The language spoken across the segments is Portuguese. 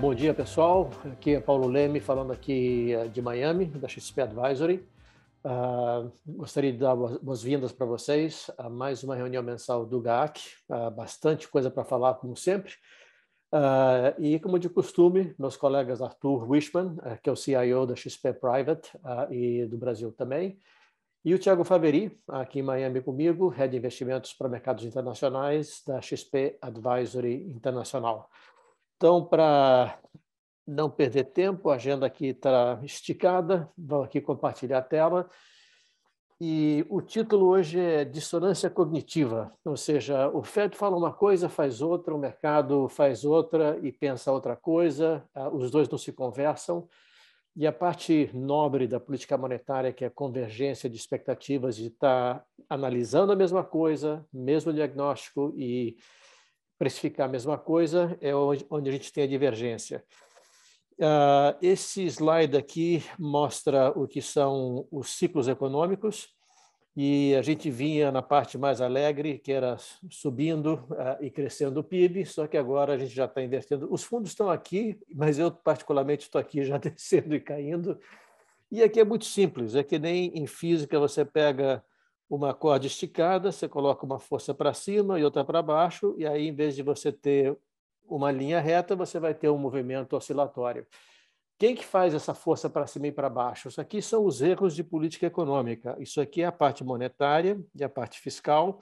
Bom dia, pessoal. Aqui é Paulo Leme, falando aqui de Miami, da XP Advisory. Gostaria de dar boas-vindas para vocês a mais uma reunião mensal do GAC. Bastante coisa para falar, como sempre. E, como de costume, meus colegas Arthur Wishman, que é o CIO da XP Private e do Brasil também, e o Thiago Faveri, aqui em Miami comigo, Head de Investimentos para Mercados Internacionais da XP Advisory Internacional. Então, para não perder tempo, a agenda aqui está esticada, vou aqui compartilhar a tela. E o título hoje é Dissonância Cognitiva, ou seja, o Fed fala uma coisa, faz outra, o mercado faz outra e pensa outra coisa, os dois não se conversam. E a parte nobre da política monetária, que é a convergência de expectativas de estar analisando a mesma coisa, mesmo diagnóstico e precificar a mesma coisa, é onde a gente tem a divergência. Esse slide aqui mostra o que são os ciclos econômicos, e a gente vinha na parte mais alegre, que era subindo e crescendo o PIB, só que agora a gente já está invertendo. Os fundos estão aqui, mas eu particularmente estou aqui já descendo e caindo. E aqui é muito simples, é que nem em física você pega uma corda esticada, você coloca uma força para cima e outra para baixo, e aí, em vez de você ter uma linha reta, você vai ter um movimento oscilatório. Quem que faz essa força para cima e para baixo? Isso aqui são os erros de política econômica. Isso aqui é a parte monetária e a parte fiscal,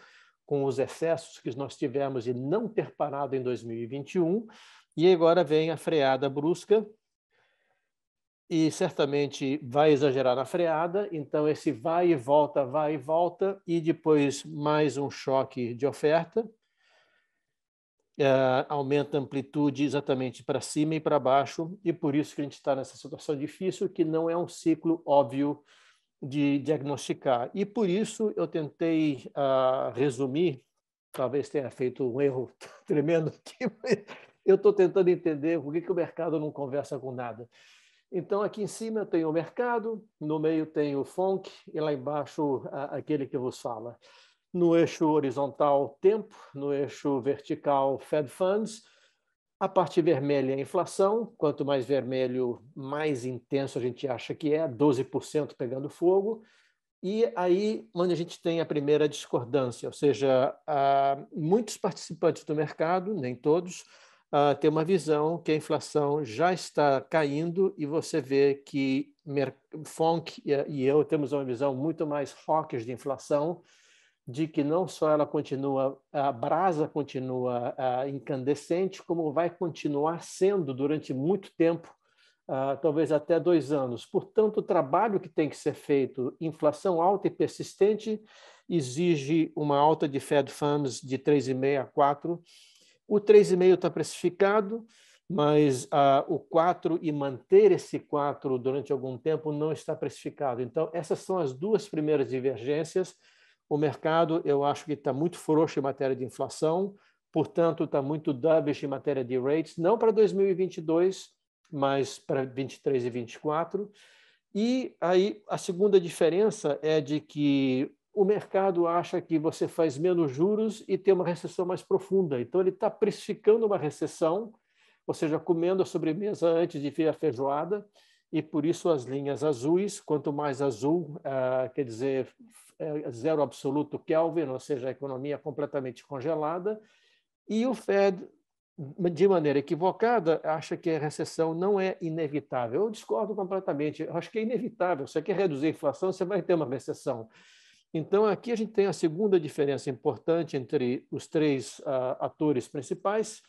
com os excessos que nós tivemos de não ter parado em 2021, e agora vem a freada brusca, e certamente vai exagerar na freada, então esse vai e volta, e depois mais um choque de oferta, aumenta a amplitude exatamente para cima e para baixo, e por isso que a gente está nessa situação difícil, que não é um ciclo óbvio de diagnosticar. E por isso eu tentei resumir, talvez tenha feito um erro tremendo aqui, mas eu estou tentando entender por que o mercado não conversa com nada. Então, aqui em cima eu tenho o mercado, no meio tem o FONC, e lá embaixo aquele que vos fala. No eixo horizontal, tempo, no eixo vertical, Fed Funds. A parte vermelha é a inflação, quanto mais vermelho, mais intenso a gente acha que é, 12% pegando fogo. E aí onde a gente tem a primeira discordância, ou seja, muitos participantes do mercado, nem todos, têm uma visão que a inflação já está caindo, e você vê que FONC e eu temos uma visão muito mais hawkish de inflação, de que não só ela continua, a brasa continua incandescente, como vai continuar sendo durante muito tempo, talvez até 2 anos. Portanto, o trabalho que tem que ser feito, inflação alta e persistente, exige uma alta de Fed Funds de 3,5 a 4. O 3,5 está precificado, mas o 4 e manter esse 4 durante algum tempo não está precificado. Então, essas são as duas primeiras divergências. O mercado, eu acho que está muito frouxo em matéria de inflação, portanto, está muito dovish em matéria de rates, não para 2022, mas para 23 e 24. E aí a segunda diferença é de que o mercado acha que você faz menos juros e tem uma recessão mais profunda. Então, ele está precificando uma recessão, ou seja, comendo a sobremesa antes de vir a feijoada, e por isso as linhas azuis, quanto mais azul, quer dizer, zero absoluto Kelvin, ou seja, a economia completamente congelada, e o Fed, de maneira equivocada, acha que a recessão não é inevitável. Eu discordo completamente, eu acho que é inevitável. Se você quer reduzir a inflação, você vai ter uma recessão. Então, aqui a gente tem a segunda diferença importante entre os três atores principais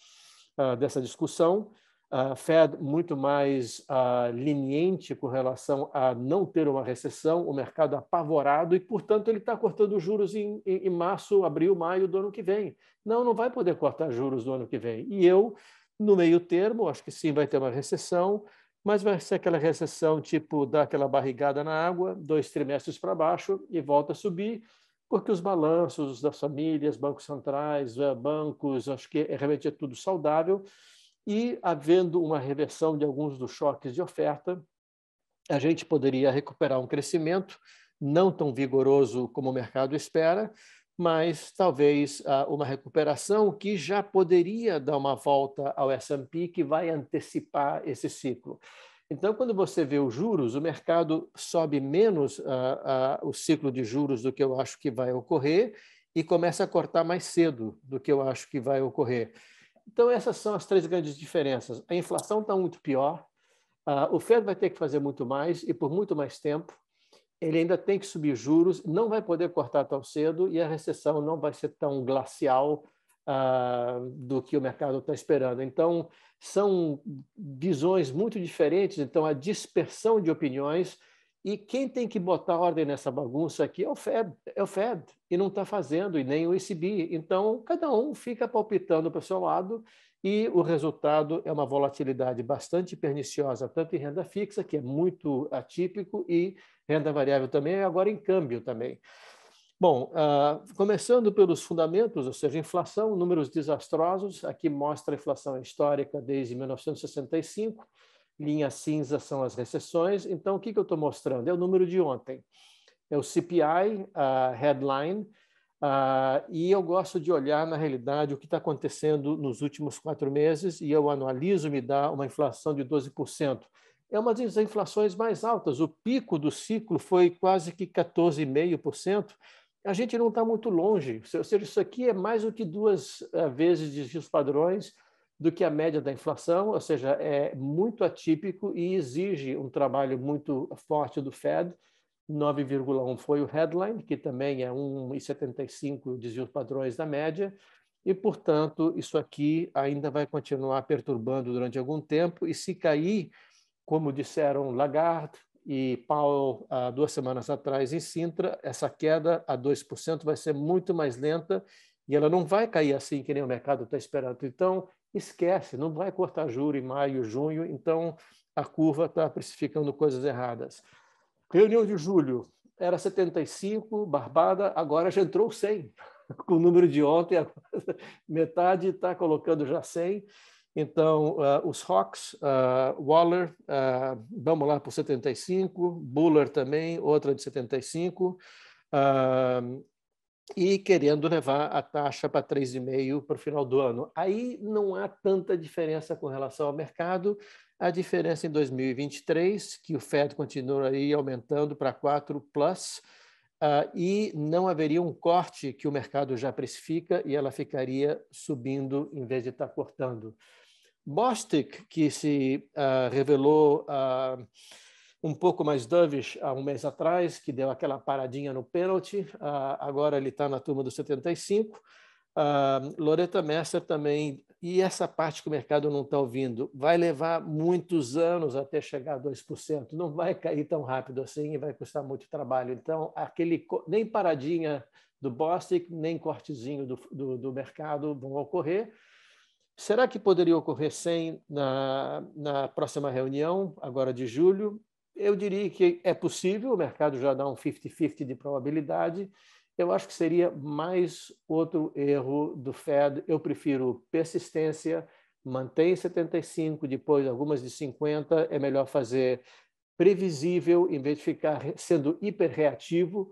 dessa discussão. Fed muito mais leniente com relação a não ter uma recessão, o mercado apavorado, e, portanto, ele está cortando juros em março, abril, maio do ano que vem. Não vai poder cortar juros do ano que vem. E eu, no meio termo, acho que sim, vai ter uma recessão, mas vai ser aquela recessão tipo dar aquela barrigada na água, 2 trimestres para baixo e volta a subir, porque os balanços das famílias, bancos centrais, bancos, acho que realmente é tudo saudável. E, havendo uma reversão de alguns dos choques de oferta, a gente poderia recuperar um crescimento não tão vigoroso como o mercado espera, mas talvez uma recuperação que já poderia dar uma volta ao S&P, que vai antecipar esse ciclo. Então, quando você vê os juros, o mercado sobe menos o ciclo de juros do que eu acho que vai ocorrer e começa a cortar mais cedo do que eu acho que vai ocorrer. Então, essas são as três grandes diferenças. A inflação está muito pior, o Fed vai ter que fazer muito mais e por muito mais tempo. Ele ainda tem que subir juros, não vai poder cortar tão cedo e a recessão não vai ser tão glacial do que o mercado está esperando. Então, são visões muito diferentes, então a dispersão de opiniões, e quem tem que botar ordem nessa bagunça aqui é o Fed, e não está fazendo, e nem o ECB. Então, cada um fica palpitando para o seu lado, e o resultado é uma volatilidade bastante perniciosa, tanto em renda fixa, que é muito atípico, e renda variável também, e agora em câmbio também. Bom, começando pelos fundamentos, ou seja, inflação, números desastrosos. Aqui mostra a inflação histórica desde 1965. Linha cinza são as recessões. Então, o que eu estou mostrando? É o número de ontem. É o CPI, headline, e eu gosto de olhar, na realidade, o que está acontecendo nos últimos 4 meses, e eu analiso, me dá uma inflação de 12%. É uma das inflações mais altas. O pico do ciclo foi quase que 14,5%. A gente não está muito longe. Ou seja, isso aqui é mais do que 2 vezes de os padrões do que a média da inflação, ou seja, é muito atípico e exige um trabalho muito forte do Fed. 9,1 foi o headline, que também é 1,75 desvios padrões da média, e, portanto, isso aqui ainda vai continuar perturbando durante algum tempo, e se cair, como disseram Lagarde e Powell 2 semanas atrás em Sintra, essa queda a 2% vai ser muito mais lenta e ela não vai cair assim que nem o mercado está esperando. Então, esquece, não vai cortar juro em maio, junho, então a curva está precificando coisas erradas. Reunião de julho era 75, barbada, agora já entrou 100. Com o número de ontem, metade está colocando já 100. Então, os Hawks, Waller, vamos lá por 75, Buller também, outra de 75, e querendo levar a taxa para 3,5 para o final do ano. Aí não há tanta diferença com relação ao mercado. A diferença em 2023, que o Fed continua aí aumentando para 4+, e não haveria um corte que o mercado já precifica e ela ficaria subindo em vez de estar cortando. Bostic, que se revelou um pouco mais dovish há um mês atrás, que deu aquela paradinha no pênalti, agora ele está na turma dos 75. Loretta Messer também, e essa parte que o mercado não está ouvindo, vai levar muitos anos até chegar a 2%, não vai cair tão rápido assim e vai custar muito trabalho. Então, nem paradinha do Bostic, nem cortezinho do mercado vão ocorrer. Será que poderia ocorrer 100 na próxima reunião, agora de julho? Eu diria que é possível, o mercado já dá um 50-50 de probabilidade. Eu acho que seria mais outro erro do Fed. Eu prefiro persistência, mantém 75, depois algumas de 50. É melhor fazer previsível, em vez de ficar sendo hiperreativo,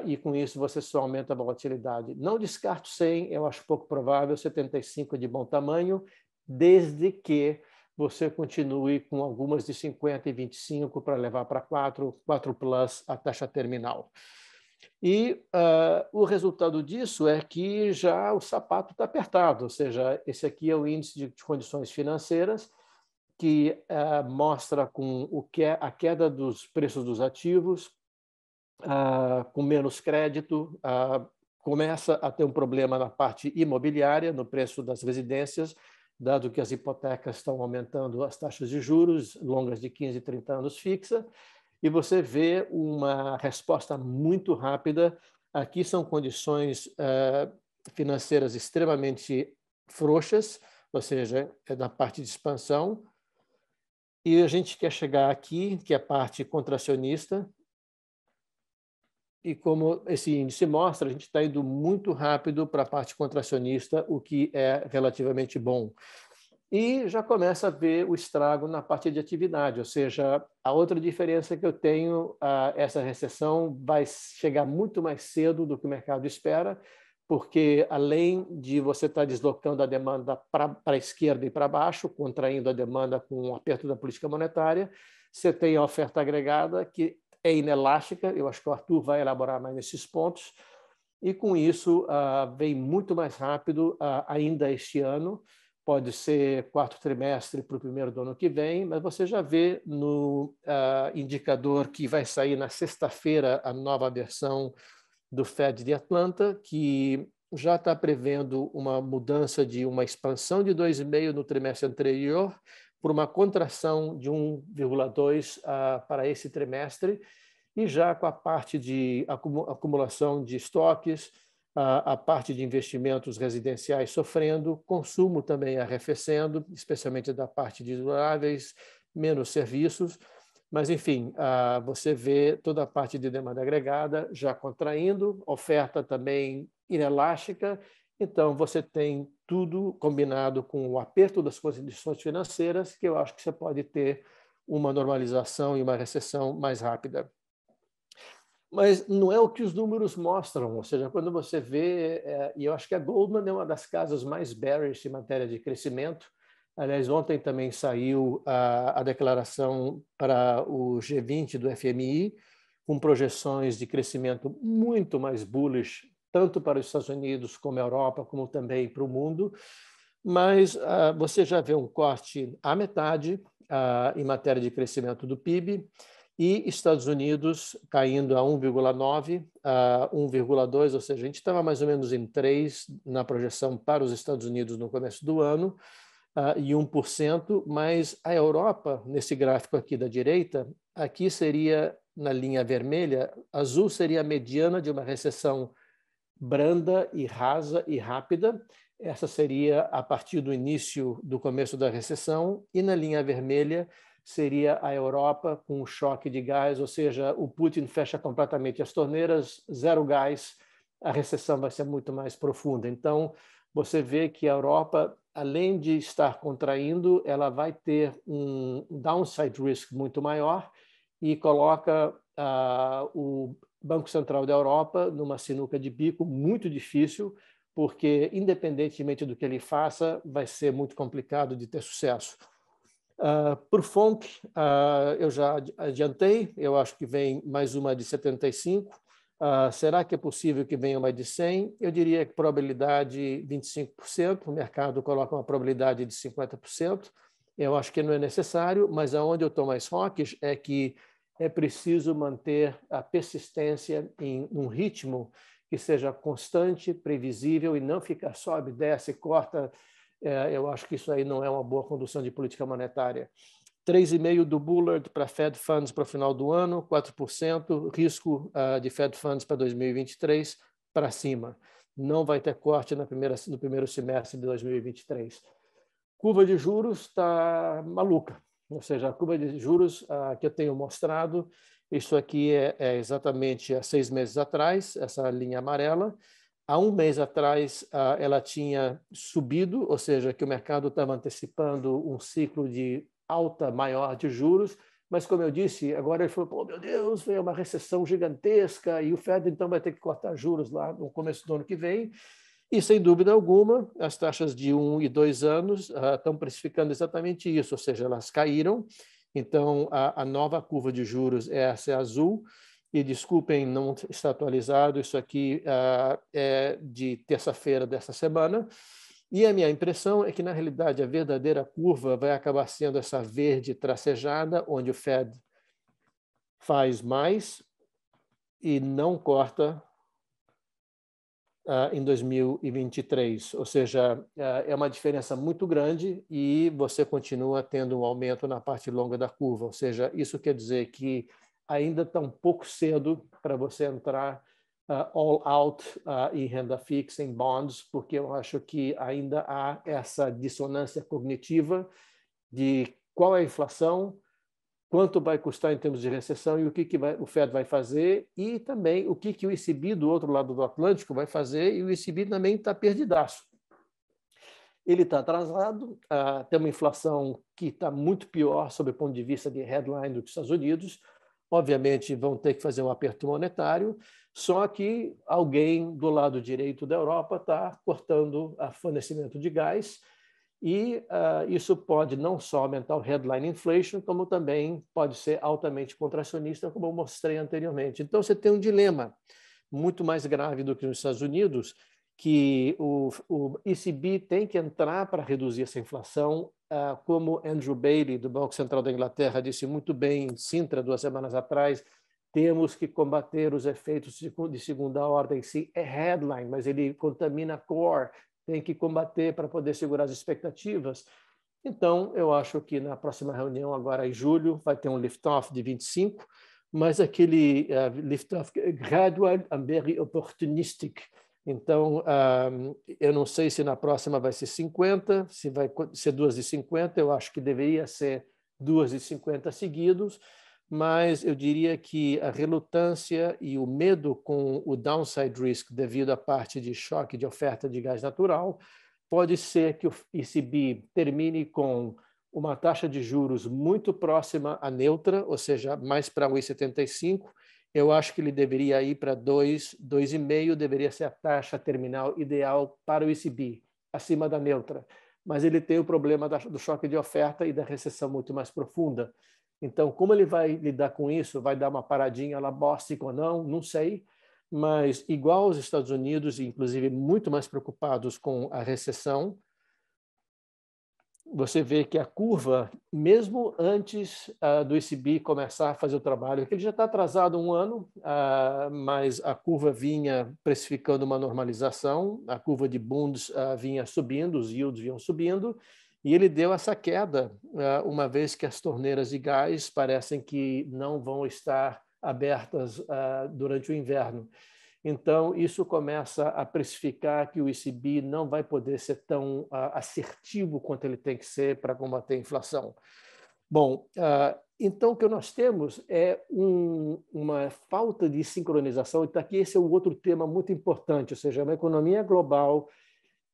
e com isso você só aumenta a volatilidade. Não descarto 100, eu acho pouco provável, 75 é de bom tamanho, desde que você continue com algumas de 50 e 25 para levar para 4+ a taxa terminal. E o resultado disso é que já o sapato está apertado, ou seja, esse aqui é o índice de condições financeiras, que mostra a queda dos preços dos ativos, com menos crédito, começa a ter um problema na parte imobiliária, no preço das residências, dado que as hipotecas estão aumentando as taxas de juros longas de 15 e 30 anos fixa, e você vê uma resposta muito rápida. Aqui são condições financeiras extremamente frouxas, ou seja, é da parte de expansão, e a gente quer chegar aqui, que é a parte contracionista, e como esse índice mostra, a gente está indo muito rápido para a parte contracionista, o que é relativamente bom. e já começa a ver o estrago na parte de atividade, ou seja, a outra diferença que eu tenho, essa recessão vai chegar muito mais cedo do que o mercado espera, porque além de você estar deslocando a demanda para a esquerda e para baixo, contraindo a demanda com o aperto da política monetária, você tem a oferta agregada que é inelástica, eu acho que o Arthur vai elaborar mais nesses pontos, e com isso vem muito mais rápido ainda este ano, pode ser quarto trimestre para o primeiro do ano que vem, mas você já vê no indicador que vai sair na sexta-feira a nova versão do Fed de Atlanta, que já está prevendo uma mudança de uma expansão de 2,5% no trimestre anterior por uma contração de 1,2% para esse trimestre, e já com a parte de acumulação de estoques, a parte de investimentos residenciais sofrendo, consumo também arrefecendo, especialmente da parte de duráveis, menos serviços. Mas, enfim, você vê toda a parte de demanda agregada já contraindo, oferta também inelástica. Então, você tem tudo combinado com o aperto das condições financeiras, que eu acho que você pode ter uma normalização e uma recessão mais rápida. Mas não é o que os números mostram, ou seja, quando você vê, e eu acho que a Goldman é uma das casas mais bearish em matéria de crescimento. Aliás, ontem também saiu a declaração para o G20 do FMI, com projeções de crescimento muito mais bullish, tanto para os Estados Unidos como a Europa, como também para o mundo. Mas você já vê um corte à metade em matéria de crescimento do PIB, e Estados Unidos caindo a 1,9%, a 1,2%, ou seja, a gente estava mais ou menos em 3% na projeção para os Estados Unidos no começo do ano, e 1%, mas a Europa, nesse gráfico aqui da direita, aqui seria, na linha vermelha, azul seria a mediana de uma recessão branda e rasa e rápida. Essa seria a partir do início do começo da recessão, e na linha vermelha seria a Europa com um choque de gás, ou seja, o Putin fecha completamente as torneiras, zero gás, a recessão vai ser muito mais profunda. Então, você vê que a Europa, além de estar contraindo, ela vai ter um downside risk muito maior e coloca o Banco Central da Europa numa sinuca de bico muito difícil, porque, independentemente do que ele faça, vai ser muito complicado de ter sucesso. Por FONC, eu já adiantei, eu acho que vem mais uma de 75. Será que é possível que venha uma de 100? Eu diria que probabilidade 25%, o mercado coloca uma probabilidade de 50%. Eu acho que não é necessário, mas aonde eu estou mais hawkish é que é preciso manter a persistência em um ritmo que seja constante, previsível, e não ficar sobe, desce, corta. Eu acho que isso aí não é uma boa condução de política monetária. 3,5% do Bullard para Fed Funds para o final do ano, 4% risco de Fed Funds para 2023 para cima. Não vai ter corte no primeiro semestre de 2023. Curva de juros está maluca, ou seja, a curva de juros que eu tenho mostrado, isso aqui é exatamente há 6 meses atrás, essa linha amarela. Há um mês atrás, ela tinha subido, ou seja, que o mercado estava antecipando um ciclo de alta maior de juros, mas, como eu disse, agora ele falou, meu Deus, veio uma recessão gigantesca e o Fed então vai ter que cortar juros lá no começo do ano que vem. E, sem dúvida alguma, as taxas de 1 e 2 anos estão precificando exatamente isso, ou seja, elas caíram. Então, a nova curva de juros, essa é azul. E, desculpem, não está atualizado, isso aqui é de terça-feira dessa semana. E a minha impressão é que, na realidade, a verdadeira curva vai acabar sendo essa verde tracejada, onde o Fed faz mais e não corta em 2023, ou seja, é uma diferença muito grande e você continua tendo um aumento na parte longa da curva, ou seja, isso quer dizer que ainda está um pouco cedo para você entrar all out em renda fixa, em bonds, porque eu acho que ainda há essa dissonância cognitiva de qual é a inflação, quanto vai custar em termos de recessão e o que o Fed vai fazer, e também o que o ECB do outro lado do Atlântico vai fazer, e o ECB também está perdidaço. Ele está atrasado, tem uma inflação que está muito pior sob o ponto de vista de headline do que os Estados Unidos. Obviamente, vão ter que fazer um aperto monetário, só que alguém do lado direito da Europa está cortando o fornecimento de gás, e isso pode não só aumentar o headline inflation, como também pode ser altamente contracionista, como eu mostrei anteriormente. Então, você tem um dilema muito mais grave do que nos Estados Unidos, que o ECB tem que entrar para reduzir essa inflação, como Andrew Bailey, do Banco Central da Inglaterra, disse muito bem em Sintra 2 semanas atrás. Temos que combater os efeitos de segunda ordem. Sim, é headline, mas ele contamina a core, tem que combater para poder segurar as expectativas. Então, eu acho que na próxima reunião, agora em julho, vai ter um lift-off de 25, mas aquele lift-off gradual and very opportunistic. Então, eu não sei se na próxima vai ser 50, se vai ser 2,50, eu acho que deveria ser 2,50 seguidos, mas eu diria que a relutância e o medo com o downside risk devido à parte de choque de oferta de gás natural, pode ser que o ECB termine com uma taxa de juros muito próxima à neutra, ou seja, mais para 1,75. Eu acho que ele deveria ir para 2, 2,5, deveria ser a taxa terminal ideal para o ECB, acima da neutra. Mas ele tem o problema do choque de oferta e da recessão muito mais profunda. Então, como ele vai lidar com isso? Vai dar uma paradinha lá bóstica ou não? Não sei. Mas, igual aos Estados Unidos, inclusive muito mais preocupados com a recessão, você vê que a curva, mesmo antes do ECB começar a fazer o trabalho, que ele já está atrasado um ano, mas a curva vinha precificando uma normalização, a curva de Bunds vinha subindo, os yields vinham subindo, e ele deu essa queda, uma vez que as torneiras de gás parecem que não vão estar abertas durante o inverno. Então, isso começa a precificar que o ECB não vai poder ser tão assertivo quanto ele tem que ser para combater a inflação. Bom, então o que nós temos é uma falta de sincronização, e aqui esse é um outro tema muito importante, ou seja, uma economia global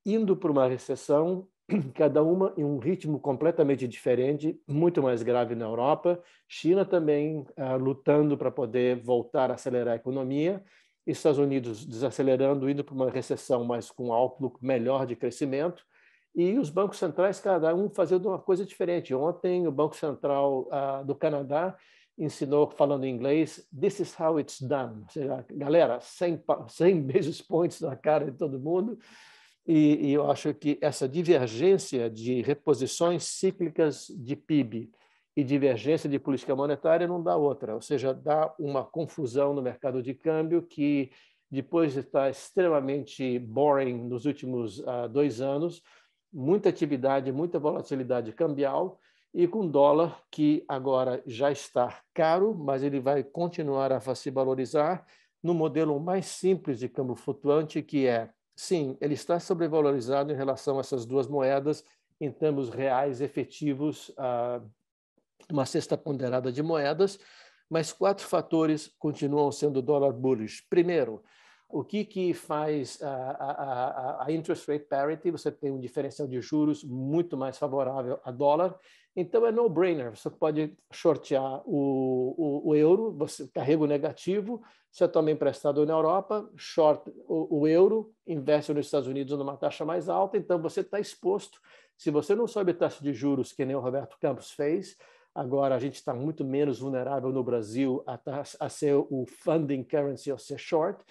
indo para uma recessão, cada uma em um ritmo completamente diferente, muito mais grave na Europa, China também lutando para poder voltar a acelerar a economia, Estados Unidos desacelerando, indo para uma recessão, mas com um outlook melhor de crescimento, e os bancos centrais, cada um fazendo uma coisa diferente. Ontem, o Banco Central do Canadá ensinou, falando em inglês, "This is how it's done". Ou seja, galera, 100 basis points na cara de todo mundo, e eu acho que essa divergência de reposições cíclicas de PIB e divergência de política monetária não dá outra, ou seja, dá uma confusão no mercado de câmbio que, depois de estar extremamente boring nos últimos 2 anos, muita atividade, muita volatilidade cambial, e com dólar que agora já está caro, mas ele vai continuar a se valorizar no modelo mais simples de câmbio flutuante, que é, sim, ele está sobrevalorizado em relação a essas duas moedas em termos reais efetivos, uma cesta ponderada de moedas, mas 4 fatores continuam sendo dólar bullish. Primeiro, o que faz a interest rate parity? Você tem um diferencial de juros muito mais favorável a dólar, então é no-brainer. Você pode shortear o euro, você carrega o negativo, você toma emprestado na Europa, short o euro, investe nos Estados Unidos numa taxa mais alta, então você está exposto. Se você não sobe taxa de juros, que nem o Roberto Campos fez, agora a gente está muito menos vulnerável no Brasil a ser o funding currency, ou ser short,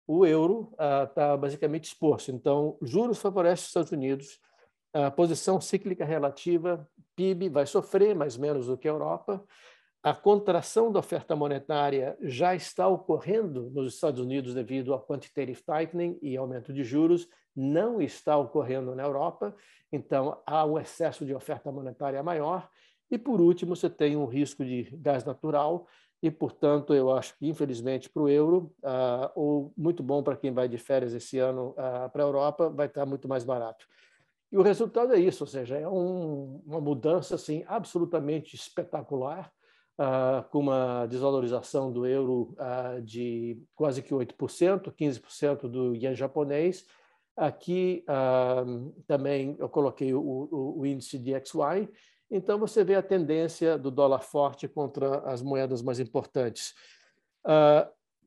o euro está basicamente exposto. Então, juros favorecem os Estados Unidos, a posição cíclica relativa, PIB vai sofrer, mais menos do que a Europa. A contração da oferta monetária já está ocorrendo nos Estados Unidos devido ao quantitative tightening e aumento de juros, não está ocorrendo na Europa, então há um excesso de oferta monetária maior. E, por último, você tem um risco de gás natural, e, portanto, eu acho que, infelizmente, para o euro, ou muito bom para quem vai de férias esse ano para a Europa, vai estar muito mais barato. E o resultado é isso, ou seja, é uma mudança assim, absolutamente espetacular, com uma desvalorização do euro de quase que 8%, 15% do ien japonês, Aqui também eu coloquei o índice de XY. Então, você vê a tendência do dólar forte contra as moedas mais importantes.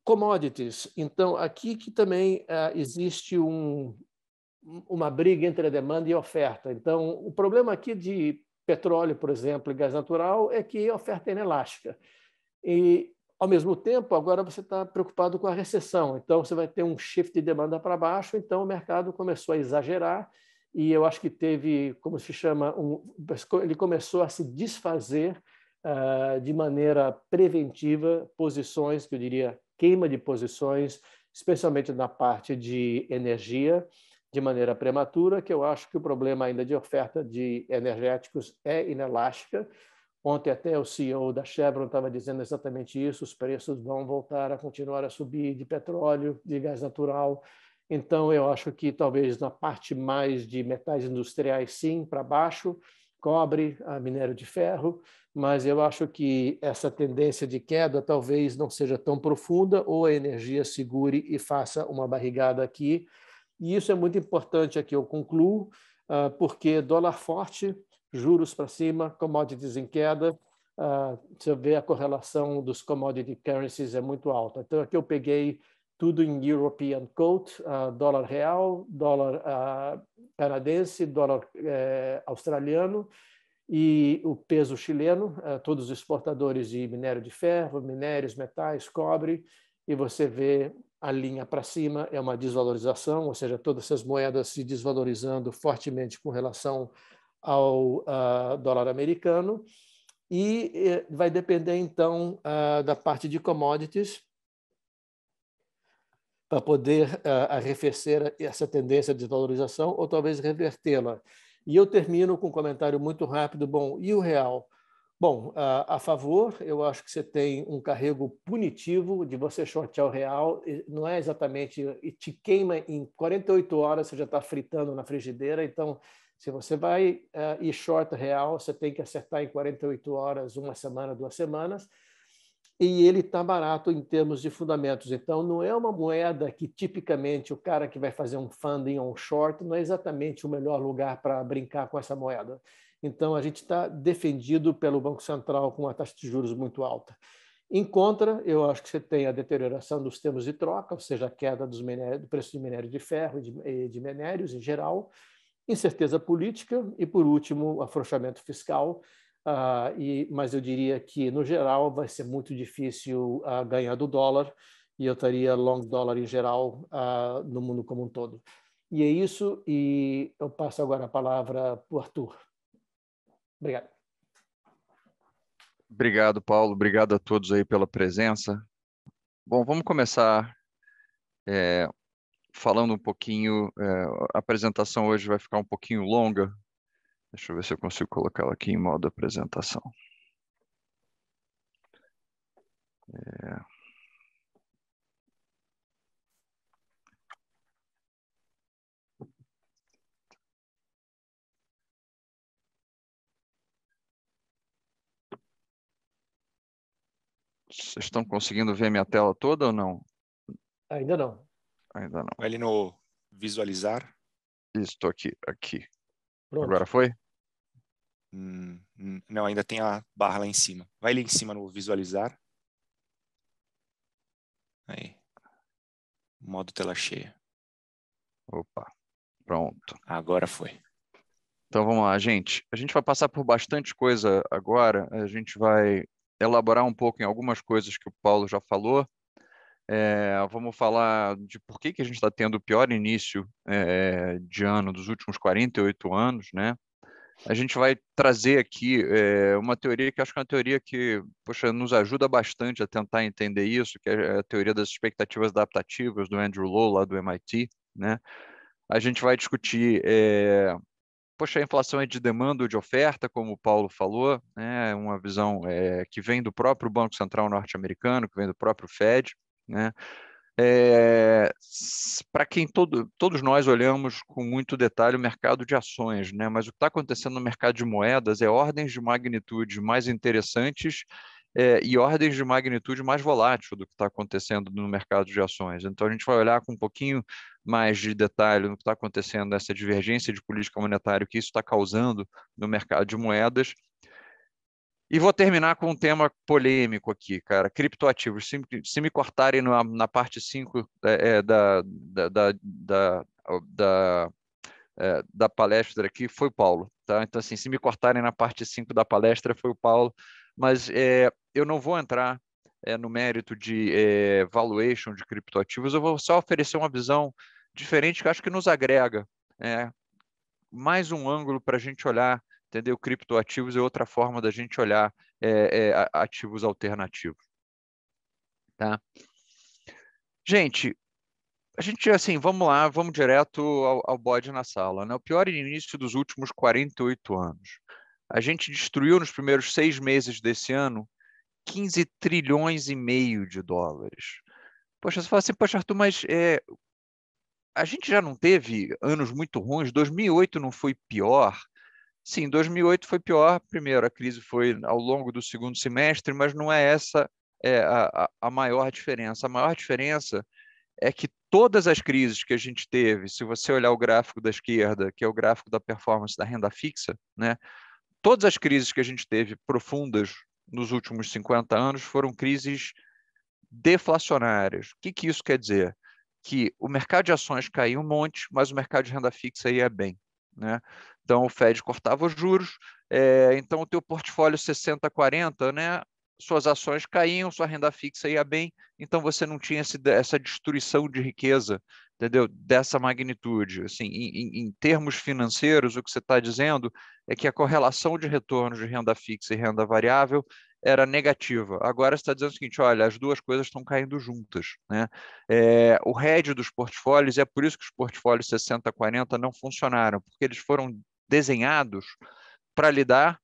Commodities. Então, aqui que também existe uma briga entre a demanda e a oferta. Então, o problema aqui de petróleo, por exemplo, e gás natural é que a oferta é inelástica. E, ao mesmo tempo, agora você está preocupado com a recessão. Então, você vai ter um shift de demanda para baixo. Então, o mercado começou a exagerar e eu acho que teve, como se chama, ele começou a se desfazer de maneira preventiva posições, que eu diria, queima de posições, especialmente na parte de energia, de maneira prematura, que eu acho que o problema ainda de oferta de energéticos é inelástica. Ontem até o CEO da Chevron estava dizendo exatamente isso, os preços vão voltar a continuar a subir de petróleo, de gás natural. Então, eu acho que talvez na parte mais de metais industriais, sim, para baixo, cobre, minério de ferro, mas eu acho que essa tendência de queda talvez não seja tão profunda ou a energia segure e faça uma barrigada aqui. E isso é muito importante aqui, eu concluo, porque dólar forte, juros para cima, commodities em queda, você vê a correlação dos commodity currencies é muito alta. Então, aqui eu peguei tudo em European Quote, dólar real, dólar canadense, dólar australiano e o peso chileno, todos os exportadores de minério de ferro, minérios, metais, cobre, e você vê a linha para cima é uma desvalorização, ou seja, todas essas moedas se desvalorizando fortemente com relação ao dólar americano, e vai depender, então, da parte de commodities para poder arrefecer essa tendência de desvalorização ou talvez revertê-la. E eu termino com um comentário muito rápido. Bom, e o real? Bom, a favor, eu acho que você tem um carrego punitivo de você shortear o real, não é exatamente, e te queima em 48 horas, você já está fritando na frigideira, então, se você vai ir short real, você tem que acertar em 48 horas, uma semana, 2 semanas, e ele está barato em termos de fundamentos. Então, não é uma moeda que, tipicamente, o cara que vai fazer um funding ou um short não é exatamente o melhor lugar para brincar com essa moeda. Então, a gente está defendido pelo Banco Central com uma taxa de juros muito alta. Em contra, eu acho que você tem a deterioração dos termos de troca, ou seja, a queda do preço de minério de ferro e de minérios em geral, incerteza política e, por último, o afrouxamento fiscal. Mas eu diria que, no geral, vai ser muito difícil ganhar do dólar, e eu estaria long dólar em geral no mundo como um todo. E é isso, e eu passo agora a palavra para o Arthur. Obrigado. Obrigado, Paulo. Obrigado a todos aí pela presença. Bom, vamos começar falando um pouquinho. A apresentação hoje vai ficar um pouquinho longa. Deixa eu ver se eu consigo colocá-la aqui em modo apresentação. Vocês estão conseguindo ver minha tela toda ou não? Ainda não. Ainda não. Vai ali no visualizar. Estou aqui. Pronto. Agora foi? Não, ainda tem a barra lá em cima. Vai ali em cima no visualizar. Aí. Modo tela cheia. Opa, pronto. Agora foi. Então vamos lá, gente. A gente vai passar por bastante coisa agora. A gente vai elaborar um pouco em algumas coisas que o Paulo já falou. Vamos falar de por que a gente está tendo o pior início de ano dos últimos 48 anos, né? A gente vai trazer aqui uma teoria que acho que é uma teoria que, poxa, nos ajuda bastante a tentar entender isso, que é a teoria das expectativas adaptativas do Andrew Lo, lá do MIT, né? A gente vai discutir, poxa, a inflação é de demanda ou de oferta, como o Paulo falou, né? Uma visão que vem do próprio Banco Central norte-americano, que vem do próprio Fed, né? Para quem todos nós olhamos com muito detalhe o mercado de ações, né? Mas o que está acontecendo no mercado de moedas é ordens de magnitude mais interessantes e ordens de magnitude mais volátil do que está acontecendo no mercado de ações. Então, a gente vai olhar com um pouquinho mais de detalhe no que está acontecendo nessa divergência de política monetária, o que isso está causando no mercado de moedas. E vou terminar com um tema polêmico aqui, cara, criptoativos. Se me cortarem na parte 5 da palestra aqui, foi o Paulo, tá? Então, assim, se me cortarem na parte 5 da palestra, foi o Paulo, mas eu não vou entrar no mérito de valuation de criptoativos, eu vou só oferecer uma visão diferente que acho que nos agrega mais um ângulo para a gente olhar, entendeu? Criptoativos é outra forma da gente olhar ativos alternativos, tá? Gente, assim, vamos lá, vamos direto ao bode na sala, né? O pior início dos últimos 48 anos. A gente destruiu nos primeiros 6 meses desse ano 15 trilhões e meio de dólares. Poxa, você fala assim, poxa, Arthur, mas a gente já não teve anos muito ruins? 2008 não foi pior? Sim, 2008 foi pior. Primeiro, a crise foi ao longo do segundo semestre, mas não é essa a maior diferença. A maior diferença é que todas as crises que a gente teve, se você olhar o gráfico da esquerda, que é o gráfico da performance da renda fixa, né? Todas as crises que a gente teve profundas nos últimos 50 anos foram crises deflacionárias. O que isso quer dizer? Que o mercado de ações caiu um monte, mas o mercado de renda fixa ia bem, né? Então, o Fed cortava os juros, então o teu portfólio 60-40, né? Suas ações caíam, sua renda fixa ia bem, então você não tinha essa destruição de riqueza, entendeu? Dessa magnitude. Assim, em termos financeiros, o que você está dizendo é que a correlação de retornos de renda fixa e renda variável era negativa. Agora você está dizendo o seguinte, olha, as duas coisas estão caindo juntas, né? O hedge dos portfólios, é por isso que os portfólios 60-40 não funcionaram, porque eles foram desenhados para lidar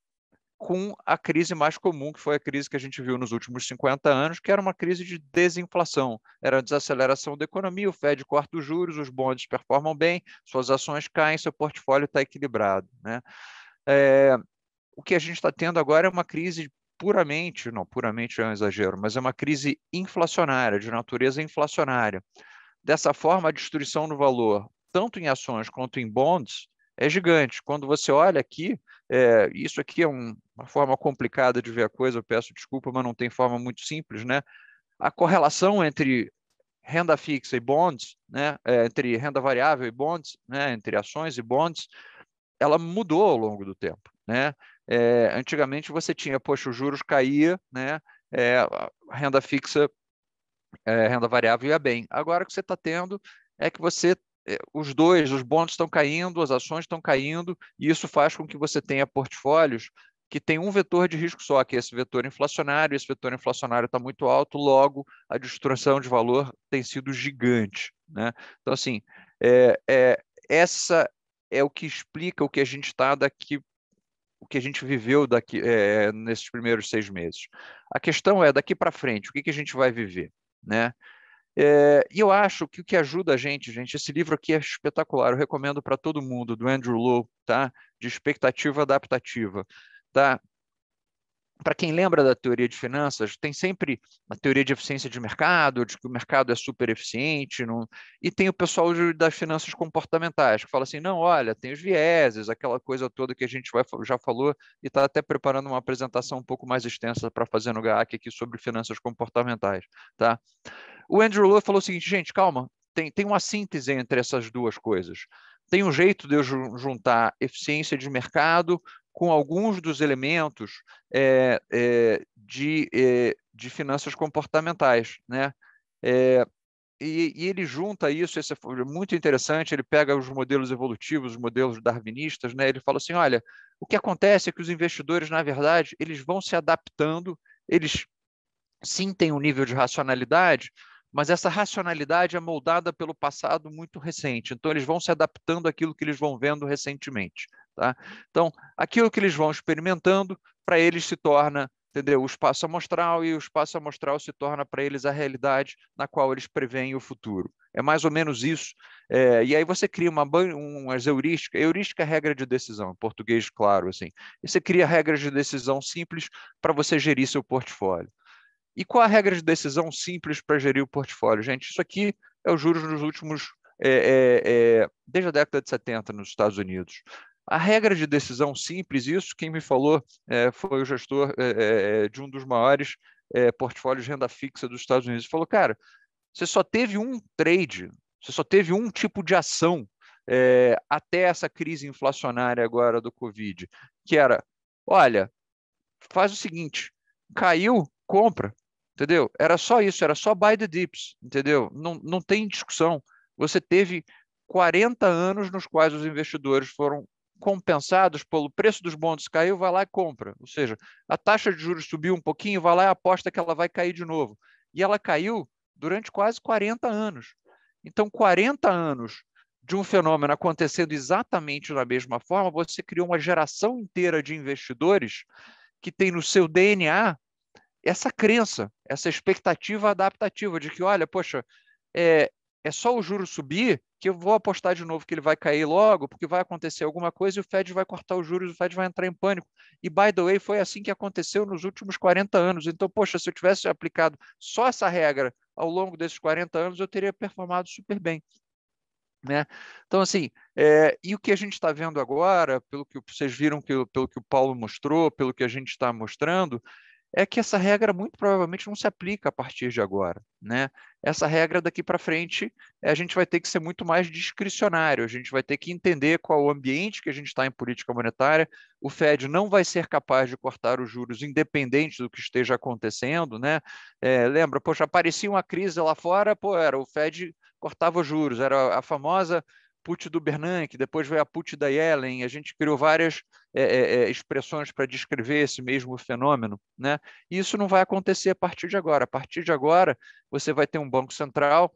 com a crise mais comum, que foi a crise que a gente viu nos últimos 50 anos, que era uma crise de desinflação. Era a desaceleração da economia, o Fed corta os juros, os bonds performam bem, suas ações caem, seu portfólio está equilibrado, né? O que a gente está tendo agora é uma crise puramente é um exagero, mas é uma crise inflacionária, de natureza inflacionária. Dessa forma, a destruição do valor, tanto em ações quanto em bonds, é gigante. Quando você olha aqui, isso aqui é uma forma complicada de ver a coisa, eu peço desculpa, mas não tem forma muito simples, né? A correlação entre renda fixa e bonds, né? Entre renda variável e bonds, né? Entre ações e bonds, ela mudou ao longo do tempo, né? Antigamente você tinha, poxa, os juros caía, né? A renda fixa, renda variável ia bem. Agora o que você está tendo é que os bonds estão caindo, as ações estão caindo, e isso faz com que você tenha portfólios que tem um vetor de risco só, que é esse vetor inflacionário. Esse vetor inflacionário está muito alto, logo a destruição de valor tem sido gigante, né? Então, assim, essa é o que explica o que a gente está o que a gente viveu nesses primeiros 6 meses. A questão é, daqui para frente, o que a gente vai viver, né? E eu acho que o que ajuda a gente, esse livro aqui é espetacular, eu recomendo para todo mundo, do Andrew Lo, tá? De expectativa adaptativa, tá? Para quem lembra da teoria de finanças, tem sempre a teoria de eficiência de mercado, de que o mercado é super eficiente, e tem o pessoal das finanças comportamentais, que fala assim, não, olha, tem os vieses, aquela coisa toda que a gente já falou, e está até preparando uma apresentação um pouco mais extensa para fazer no GAAC aqui sobre finanças comportamentais, tá? O Andrew Lo falou o seguinte, gente, calma, tem uma síntese entre essas duas coisas. Tem um jeito de eu juntar eficiência de mercado com alguns dos elementos de finanças comportamentais, né? E ele junta isso, esse é muito interessante, ele pega os modelos evolutivos, os modelos darwinistas, né? Ele fala assim, olha, o que acontece é que os investidores, na verdade, eles vão se adaptando, eles sim têm um nível de racionalidade, mas essa racionalidade é moldada pelo passado muito recente. Então, eles vão se adaptando àquilo que eles vão vendo recentemente, tá? Então, aquilo que eles vão experimentando, para eles se torna entendeu? O espaço amostral, e o espaço amostral se torna para eles a realidade na qual eles preveem o futuro. É mais ou menos isso. E aí você cria umas heurísticas. Heurística é regra de decisão, em português claro, assim. E você cria regras de decisão simples para você gerir seu portfólio. E qual a regra de decisão simples para gerir o portfólio? Gente, isso aqui é os juros nos últimos... desde a década de 70 nos Estados Unidos. A regra de decisão simples, isso quem me falou foi o gestor de um dos maiores portfólios de renda fixa dos Estados Unidos. Ele falou, cara, você só teve um trade, você só teve um tipo de ação até essa crise inflacionária agora do Covid, que era, olha, faz o seguinte, caiu, compra, entendeu? Era só isso, era só buy the dips, entendeu? Não tem discussão. Você teve 40 anos nos quais os investidores foram compensados pelo preço dos bonds caiu, vai lá e compra. Ou seja, a taxa de juros subiu um pouquinho, vai lá e aposta que ela vai cair de novo. E ela caiu durante quase 40 anos. Então, 40 anos de um fenômeno acontecendo exatamente da mesma forma, você criou uma geração inteira de investidores que tem no seu DNA essa crença, essa expectativa adaptativa de que, olha, poxa, é só o juro subir que eu vou apostar de novo que ele vai cair logo, porque vai acontecer alguma coisa e o Fed vai cortar os juros, o Fed vai entrar em pânico. E, by the way, foi assim que aconteceu nos últimos 40 anos. Então, poxa, se eu tivesse aplicado só essa regra ao longo desses 40 anos, eu teria performado super bem. Né? Então, assim, e o que a gente está vendo agora, pelo que vocês viram, pelo que o Paulo mostrou, pelo que a gente está mostrando, é que essa regra muito provavelmente não se aplica a partir de agora, né? Essa regra daqui para frente, a gente vai ter que ser muito mais discricionário, a gente vai ter que entender qual o ambiente que a gente está em política monetária. O Fed não vai ser capaz de cortar os juros independente do que esteja acontecendo, né? Lembra, poxa, aparecia uma crise lá fora, era o Fed cortava os juros, era a famosa put do Bernanke, depois veio a put da Yellen, a gente criou várias expressões para descrever esse mesmo fenômeno, né? E isso não vai acontecer a partir de agora. A partir de agora, você vai ter um Banco Central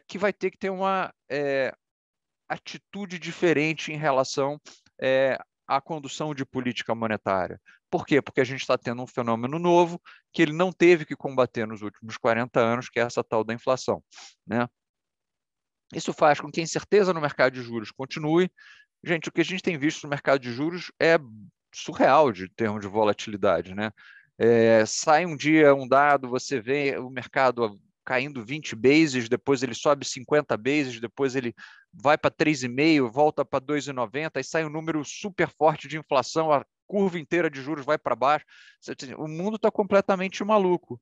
que vai ter que ter uma atitude diferente em relação à condução de política monetária. Por quê? Porque a gente está tendo um fenômeno novo que ele não teve que combater nos últimos 40 anos, que é essa tal da inflação, né? Isso faz com que a incerteza no mercado de juros continue. Gente, o que a gente tem visto no mercado de juros é surreal de termos de volatilidade, né? Sai um dia um dado, você vê o mercado caindo 20 bases, depois ele sobe 50 bases, depois ele vai para 3,5, volta para 2,90, e sai um número super forte de inflação, a curva inteira de juros vai para baixo. O mundo está completamente maluco.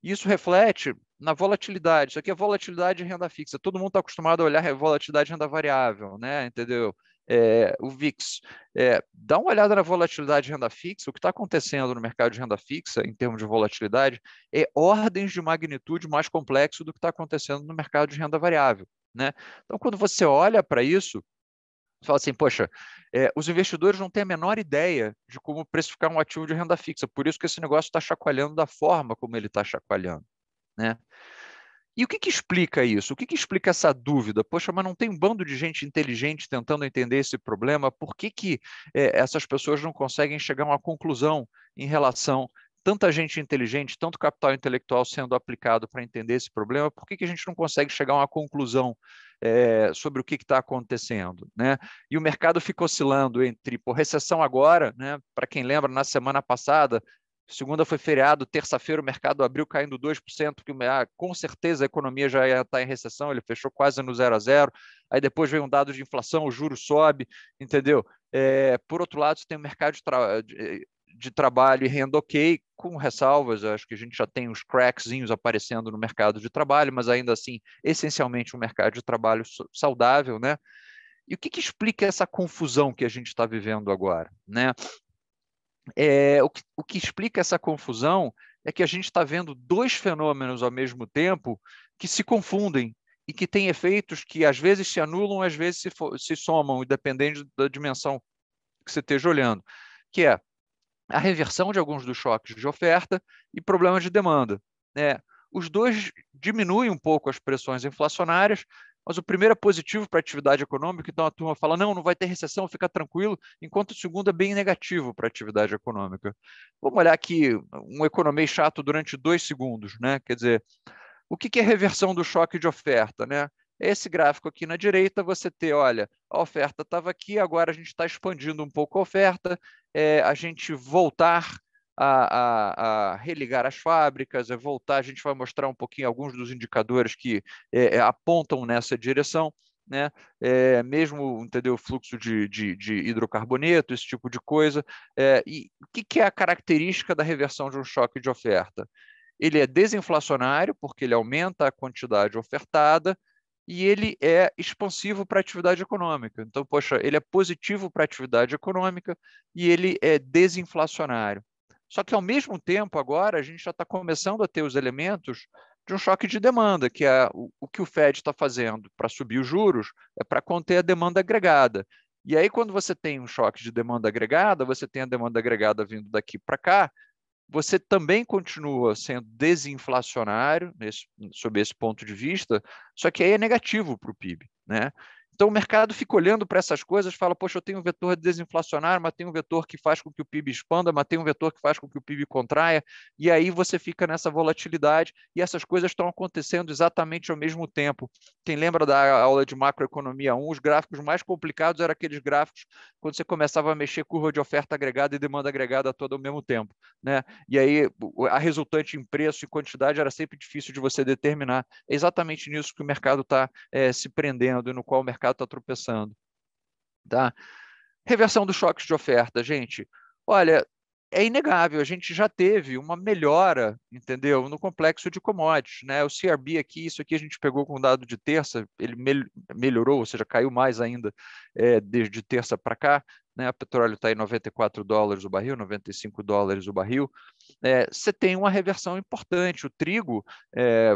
Isso reflete na volatilidade. Isso aqui é volatilidade de renda fixa. Todo mundo está acostumado a olhar a volatilidade de renda variável, né? Entendeu? O VIX. Dá uma olhada na volatilidade de renda fixa. O que está acontecendo no mercado de renda fixa, em termos de volatilidade, é ordens de magnitude mais complexo do que está acontecendo no mercado de renda variável, né? Então, quando você olha para isso, você fala assim, poxa, os investidores não têm a menor ideia de como precificar um ativo de renda fixa, por isso que esse negócio está chacoalhando da forma como ele está chacoalhando, né? E o que explica isso? O que explica essa dúvida? Poxa, mas não tem um bando de gente inteligente tentando entender esse problema? Por que essas pessoas não conseguem chegar a uma conclusão em relação tanta gente inteligente, tanto capital intelectual sendo aplicado para entender esse problema? Por que a gente não consegue chegar a uma conclusão sobre o que está acontecendo, né? E o mercado fica oscilando entre recessão agora, né? Para quem lembra, na semana passada, segunda foi feriado, terça-feira o mercado abriu caindo 2%, porque com certeza a economia já ia estar em recessão, ele fechou quase no 0 a 0. Aí depois veio um dado de inflação, o juro sobe, entendeu? Por outro lado, você tem o mercado de trabalho e renda ok, com ressalvas. Acho que a gente já tem uns crackzinhos aparecendo no mercado de trabalho, mas ainda assim, essencialmente um mercado de trabalho saudável, né? E o que explica essa confusão que a gente está vivendo agora, né? O que explica essa confusão é que a gente está vendo dois fenômenos ao mesmo tempo que se confundem e que têm efeitos que às vezes se anulam, às vezes se somam, dependendo da dimensão que você esteja olhando, que é a reversão de alguns dos choques de oferta e problemas de demanda, né? Os dois diminuem um pouco as pressões inflacionárias, mas o primeiro é positivo para a atividade econômica, então a turma fala, não vai ter recessão, fica tranquilo, enquanto o segundo é bem negativo para a atividade econômica. Vamos olhar aqui um economês chato durante 2 segundos, né? Quer dizer, o que é reversão do choque de oferta, né? Esse gráfico aqui na direita, você ter, olha, a oferta estava aqui, agora a gente está expandindo um pouco a oferta, a gente voltar a religar as fábricas, voltar, a gente vai mostrar um pouquinho alguns dos indicadores que apontam nessa direção, né? Mesmo, entendeu, o fluxo de hidrocarboneto, esse tipo de coisa. E o que é a característica da reversão de um choque de oferta? Ele é desinflacionário, porque ele aumenta a quantidade ofertada, e ele é expansivo para a atividade econômica. Então, poxa, ele é positivo para a atividade econômica e ele é desinflacionário. Só que, ao mesmo tempo, agora, a gente já está começando a ter os elementos de um choque de demanda, que é o que o Fed está fazendo para subir os juros, é para conter a demanda agregada. E aí, quando você tem um choque de demanda agregada, você tem a demanda agregada vindo daqui para cá, você também continua sendo desinflacionário sob esse ponto de vista, só que aí é negativo para o PIB, né? Então o mercado fica olhando para essas coisas, fala, poxa, eu tenho um vetor desinflacionário, mas tem um vetor que faz com que o PIB expanda, mas tem um vetor que faz com que o PIB contraia, e aí você fica nessa volatilidade, e essas coisas estão acontecendo exatamente ao mesmo tempo. Quem lembra da aula de macroeconomia 1, os gráficos mais complicados eram aqueles gráficos quando você começava a mexer curva de oferta agregada e demanda agregada toda ao mesmo tempo, né? E aí a resultante em preço e quantidade era sempre difícil de você determinar. É exatamente nisso que o mercado está se prendendo e no qual o mercado está tropeçando. Tá? Reversão dos choques de oferta, gente. Olha, é inegável, a gente já teve uma melhora, entendeu, no complexo de commodities, né? O CRB aqui, isso aqui a gente pegou com dado de terça, ele melhorou, ou seja, caiu mais ainda desde terça para cá, né? O petróleo está em $94 o barril, $95 o barril. Você tem uma reversão importante. O trigo,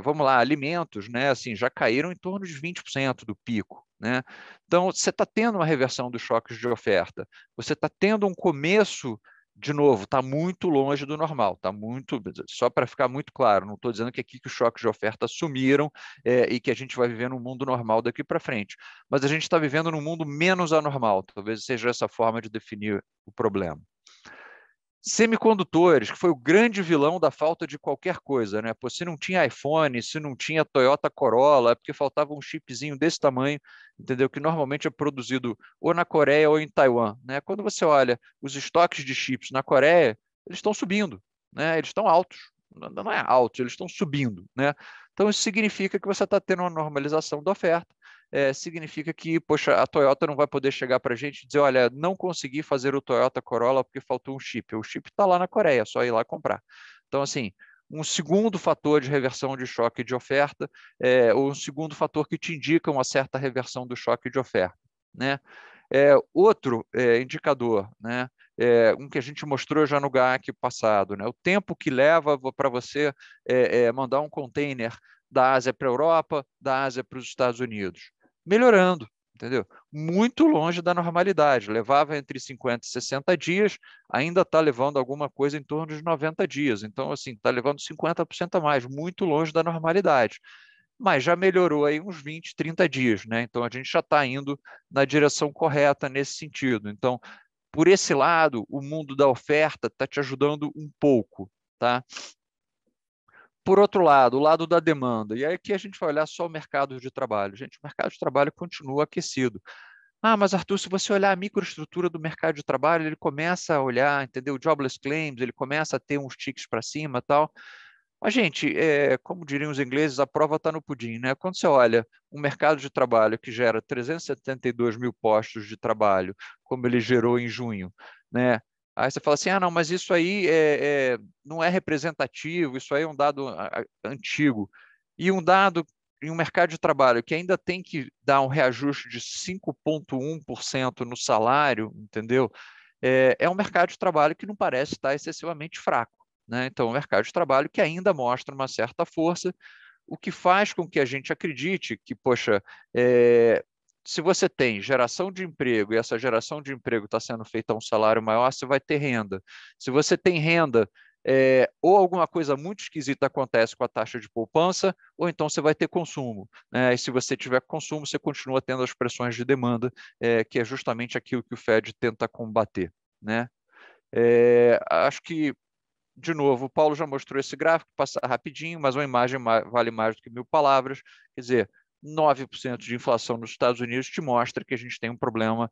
vamos lá, alimentos, né? Assim, já caíram em torno de 20% do pico, né? Então, você está tendo uma reversão dos choques de oferta. Você está tendo um começo, de novo, está muito longe do normal. Está muito, só para ficar muito claro, não estou dizendo que aqui que os choques de oferta sumiram e que a gente vai viver num mundo normal daqui para frente. Mas a gente está vivendo num mundo menos anormal. Talvez seja essa forma de definir o problema. Semicondutores, que foi o grande vilão da falta de qualquer coisa, né? Pô, se não tinha iPhone, se não tinha Toyota Corolla, é porque faltava um chipzinho desse tamanho, entendeu? Que normalmente é produzido ou na Coreia ou em Taiwan, né? Quando você olha os estoques de chips na Coreia, eles estão subindo, né? Eles estão altos, não é altos, eles estão subindo, né? Então isso significa que você está tendo uma normalização da oferta. Significa que, poxa, a Toyota não vai poder chegar para a gente e dizer, olha, não consegui fazer o Toyota Corolla porque faltou um chip. O chip está lá na Coreia, é só ir lá comprar. Então, assim, um segundo fator de reversão de choque de oferta, ou um segundo fator que te indica uma certa reversão do choque de oferta, né? Outro indicador, né? Um que a gente mostrou já no GAC passado, né? O tempo que leva para você mandar um container da Ásia para a Europa, da Ásia para os Estados Unidos. Melhorando, entendeu? Muito longe da normalidade. Levava entre 50 e 60 dias, ainda está levando alguma coisa em torno de 90 dias. Então, assim, está levando 50% a mais, muito longe da normalidade. Mas já melhorou aí uns 20, 30 dias, né? Então, a gente já está indo na direção correta nesse sentido. Então, por esse lado, o mundo da oferta está te ajudando um pouco, tá? Por outro lado, o lado da demanda. E aí aqui a gente vai olhar só o mercado de trabalho. Gente, o mercado de trabalho continua aquecido. Ah, mas Arthur, se você olhar a microestrutura do mercado de trabalho, ele começa a olhar, entendeu? Jobless claims, ele começa a ter uns tiques para cima e tal. Mas, gente, como diriam os ingleses, a prova está no pudim, né? Quando você olha um mercado de trabalho que gera 372 mil postos de trabalho, como ele gerou em junho, né? Aí você fala assim, ah, não, mas isso aí não é representativo, isso aí é um dado antigo. E um dado em um mercado de trabalho que ainda tem que dar um reajuste de 5,1% no salário, entendeu? É um mercado de trabalho que não parece estar excessivamente fraco, né? Então, um mercado de trabalho que ainda mostra uma certa força, o que faz com que a gente acredite que, poxa, se você tem geração de emprego e essa geração de emprego está sendo feita a um salário maior, você vai ter renda. Se você tem renda ou alguma coisa muito esquisita acontece com a taxa de poupança, ou então você vai ter consumo, né? E se você tiver consumo, você continua tendo as pressões de demanda, que é justamente aquilo que o Fed tenta combater, né? Acho que, de novo, o Paulo já mostrou esse gráfico, passar rapidinho, mas uma imagem vale mais do que 1000 palavras. Quer dizer, 9% de inflação nos Estados Unidos te mostra que a gente tem um problema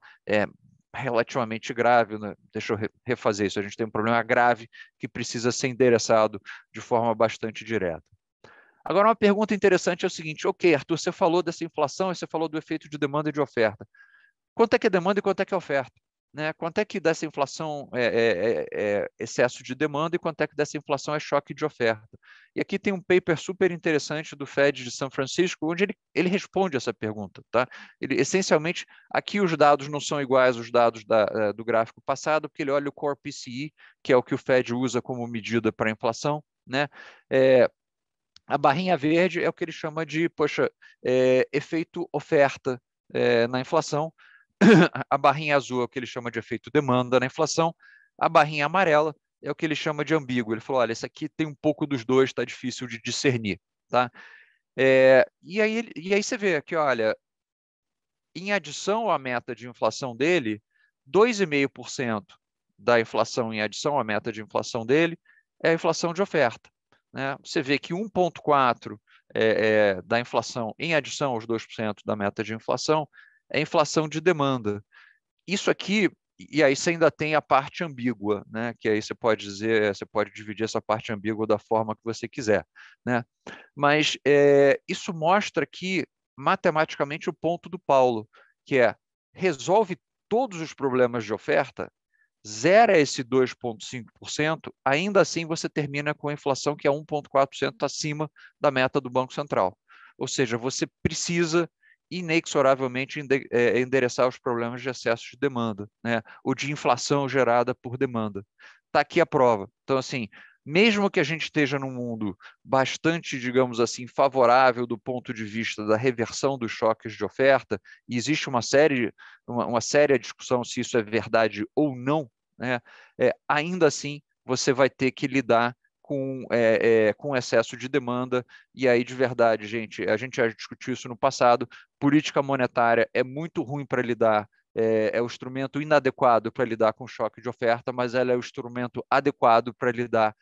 relativamente grave, né? Deixa eu refazer isso, a gente tem um problema grave que precisa ser endereçado de forma bastante direta. Agora, uma pergunta interessante é o seguinte: ok, Arthur, você falou dessa inflação e você falou do efeito de demanda e de oferta. Quanto é que é demanda e quanto é que é oferta? Né? Quanto é que dessa inflação é excesso de demanda e quanto é que dessa inflação é choque de oferta? E aqui tem um paper super interessante do Fed de São Francisco, onde ele responde essa pergunta. Tá? Essencialmente, aqui os dados não são iguais aos dados do gráfico passado, porque ele olha o Core PCE, que é o que o Fed usa como medida para a inflação. Né? A barrinha verde é o que ele chama de, efeito oferta na inflação. A barrinha azul é o que ele chama de efeito demanda na inflação. A barrinha amarela é o que ele chama de ambíguo. Ele falou, olha, esse aqui tem um pouco dos dois, está difícil de discernir. Tá? E aí você vê aqui, olha, em adição à meta de inflação dele, 2,5% da inflação em adição à meta de inflação dele é a inflação de oferta. Né? Você vê que 1,4% da inflação em adição aos 2% da meta de inflação é inflação de demanda. Isso aqui, e aí você ainda tem a parte ambígua, né? Que aí você pode dizer, você pode dividir essa parte ambígua da forma que você quiser. Né? Mas isso mostra aqui, matematicamente, o ponto do Paulo, que resolve todos os problemas de oferta, zera esse 2,5%, ainda assim você termina com a inflação que é 1,4% acima da meta do Banco Central. Ou seja, você precisa inexoravelmente endereçar os problemas de excesso de demanda, né? Ou de inflação gerada por demanda. Está aqui a prova. Então, assim, mesmo que a gente esteja num mundo bastante, digamos assim, favorável do ponto de vista da reversão dos choques de oferta, e existe uma séria discussão se isso é verdade ou não, né? Ainda assim, você vai ter que lidar com excesso de demanda, e aí, de verdade, a gente já discutiu isso no passado, política monetária é muito ruim para lidar, é o instrumento inadequado para lidar com choque de oferta, mas ela é o instrumento adequado para lidar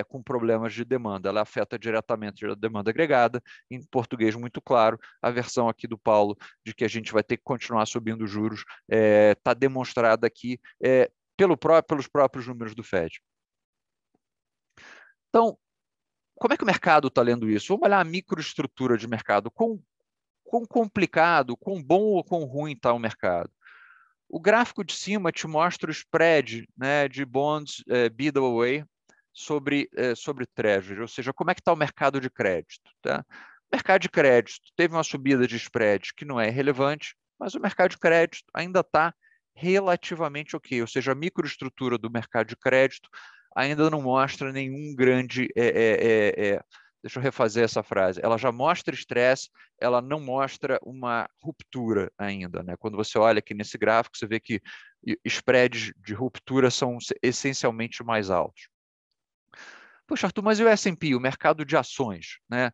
com problemas de demanda. Ela afeta diretamente a demanda agregada, em português muito claro, a versão aqui do Paulo de que a gente vai ter que continuar subindo juros está demonstrada aqui pelos próprios números do Fed. Então, como é que o mercado está lendo isso? Vamos olhar a microestrutura de mercado. Quão complicado, quão bom ou quão ruim está o mercado? O gráfico de cima te mostra o spread, né, de bonds bid-away sobre Treasury, ou seja, como é que está o mercado de crédito. Tá? O mercado de crédito teve uma subida de spread que não é relevante, mas o mercado de crédito ainda está relativamente ok, ou seja, a microestrutura do mercado de crédito ainda não mostra nenhum grande... deixa eu refazer essa frase. Ela já mostra estresse, ela não mostra uma ruptura ainda. Né? Quando você olha aqui nesse gráfico, você vê que spreads de ruptura são essencialmente mais altos. Poxa, Arthur, mas e o S&P, o mercado de ações? Né?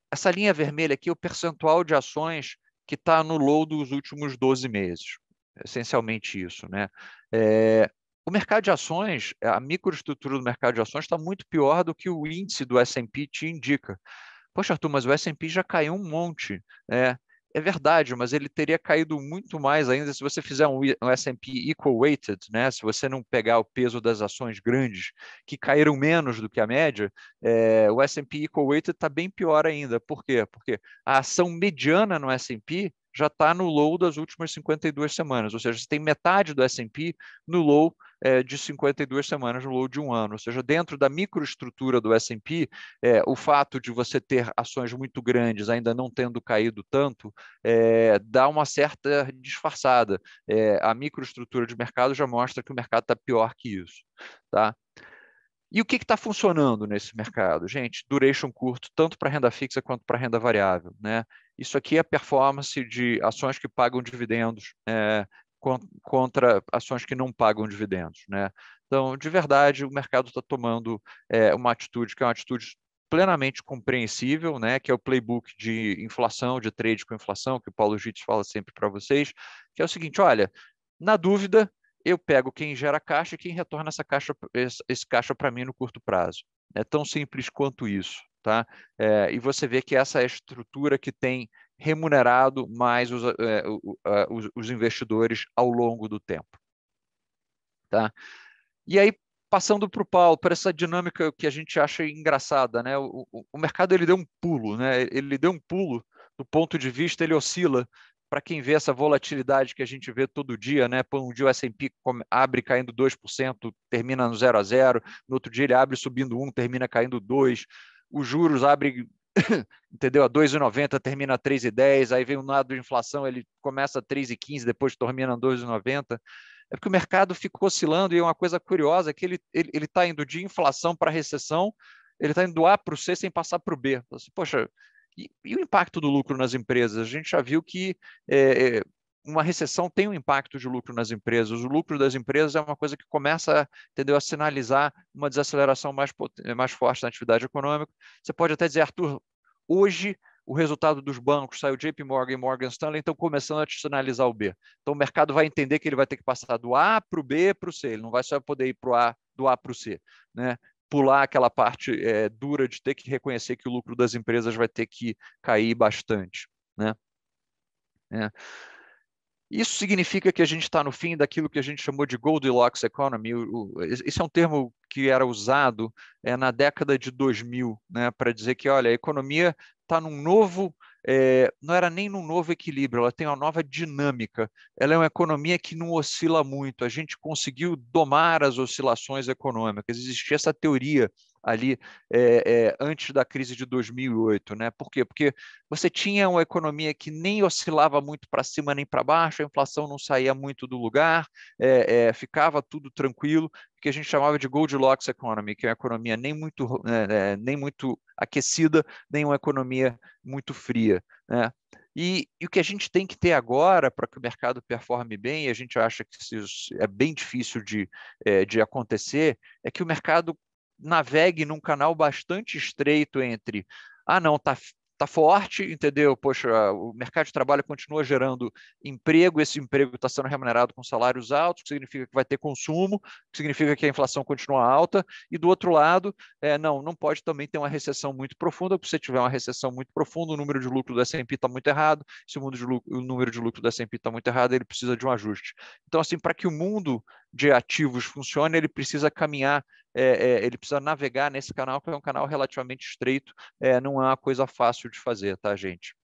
Essa linha vermelha aqui é o percentual de ações que está no low dos últimos 12 meses. Essencialmente isso. Né? O mercado de ações, a microestrutura do mercado de ações está muito pior do que o índice do S&P te indica. Poxa, Arthur, mas o S&P já caiu um monte. É verdade, mas ele teria caído muito mais ainda se você fizer um S&P equal weighted, né? Se você não pegar o peso das ações grandes que caíram menos do que a média, o S&P equal weighted está bem pior ainda. Por quê? Porque a ação mediana no S&P já está no low das últimas 52 semanas, ou seja, você tem metade do S&P no low de 52 semanas, no low de um ano, ou seja, dentro da microestrutura do S&P, o fato de você ter ações muito grandes ainda não tendo caído tanto, dá uma certa disfarçada. A microestrutura de mercado já mostra que o mercado está pior que isso. Tá? E o que está funcionando nesse mercado? Gente, duration curto, tanto para renda fixa quanto para renda variável. Né? Isso aqui é a performance de ações que pagam dividendos contra ações que não pagam dividendos. Né? Então, de verdade, o mercado está tomando uma atitude que é uma atitude plenamente compreensível, né, que é o playbook de inflação, de trade com inflação, que o Paulo Gittes fala sempre para vocês, que é o seguinte, olha, na dúvida, eu pego quem gera caixa e quem retorna esse caixa para mim no curto prazo. É tão simples quanto isso, tá? E você vê que essa é a estrutura que tem remunerado mais os investidores ao longo do tempo, tá? E aí, passando para o Paulo, para essa dinâmica que a gente acha engraçada, né? O mercado ele deu um pulo, né? Ele deu um pulo do ponto de vista, ele oscila. Para quem vê essa volatilidade que a gente vê todo dia, né? Um dia o S&P abre caindo 2%, termina no 0 a 0, no outro dia ele abre subindo 1, termina caindo 2, os juros abrem entendeu? A 2,90 termina a 3,10, aí vem um lado de inflação, ele começa a 3,15, depois termina a 2,90. É porque o mercado ficou oscilando e é uma coisa curiosa que ele está indo de inflação para recessão, ele está indo do A para o C sem passar para o B. Poxa, e o impacto do lucro nas empresas? A gente já viu que uma recessão tem um impacto de lucro nas empresas. O lucro das empresas é uma coisa que começa, entendeu, a sinalizar uma desaceleração mais forte na atividade econômica. Você pode até dizer, Arthur, hoje o resultado dos bancos, saiu JP Morgan e Morgan Stanley, estão começando a te sinalizar o B. Então o mercado vai entender que ele vai ter que passar do A para o B para o C, ele não vai só poder ir do A para o C, né? Pular aquela parte dura de ter que reconhecer que o lucro das empresas vai ter que cair bastante, né? Isso significa que a gente está no fim daquilo que a gente chamou de Goldilocks Economy. Esse é um termo que era usado na década de 2000, né, para dizer que, olha, a economia está num novo, não era nem num novo equilíbrio, ela tem uma nova dinâmica. Ela é uma economia que não oscila muito. A gente conseguiu domar as oscilações econômicas. Existia essa teoria ali antes da crise de 2008, né? Por quê? Porque você tinha uma economia que nem oscilava muito para cima nem para baixo, a inflação não saía muito do lugar, ficava tudo tranquilo, que a gente chamava de Goldilocks Economy, que é uma economia nem muito aquecida, nem uma economia muito fria, né? E o que a gente tem que ter agora para que o mercado performe bem, e a gente acha que isso é bem difícil de acontecer, é que o mercado navegue num canal bastante estreito entre, não, tá forte, entendeu? Poxa, o mercado de trabalho continua gerando emprego, esse emprego está sendo remunerado com salários altos, que significa que vai ter consumo, que significa que a inflação continua alta, e do outro lado, não pode também ter uma recessão muito profunda, porque se você tiver uma recessão muito profunda, o número de lucro do S&P está muito errado, se o número de lucro do S&P está muito errado, ele precisa de um ajuste. Então, assim, para que o mundo de ativos funcione, ele precisa caminhar, ele precisa navegar nesse canal, que é um canal relativamente estreito, não é uma coisa fácil de fazer, tá, gente?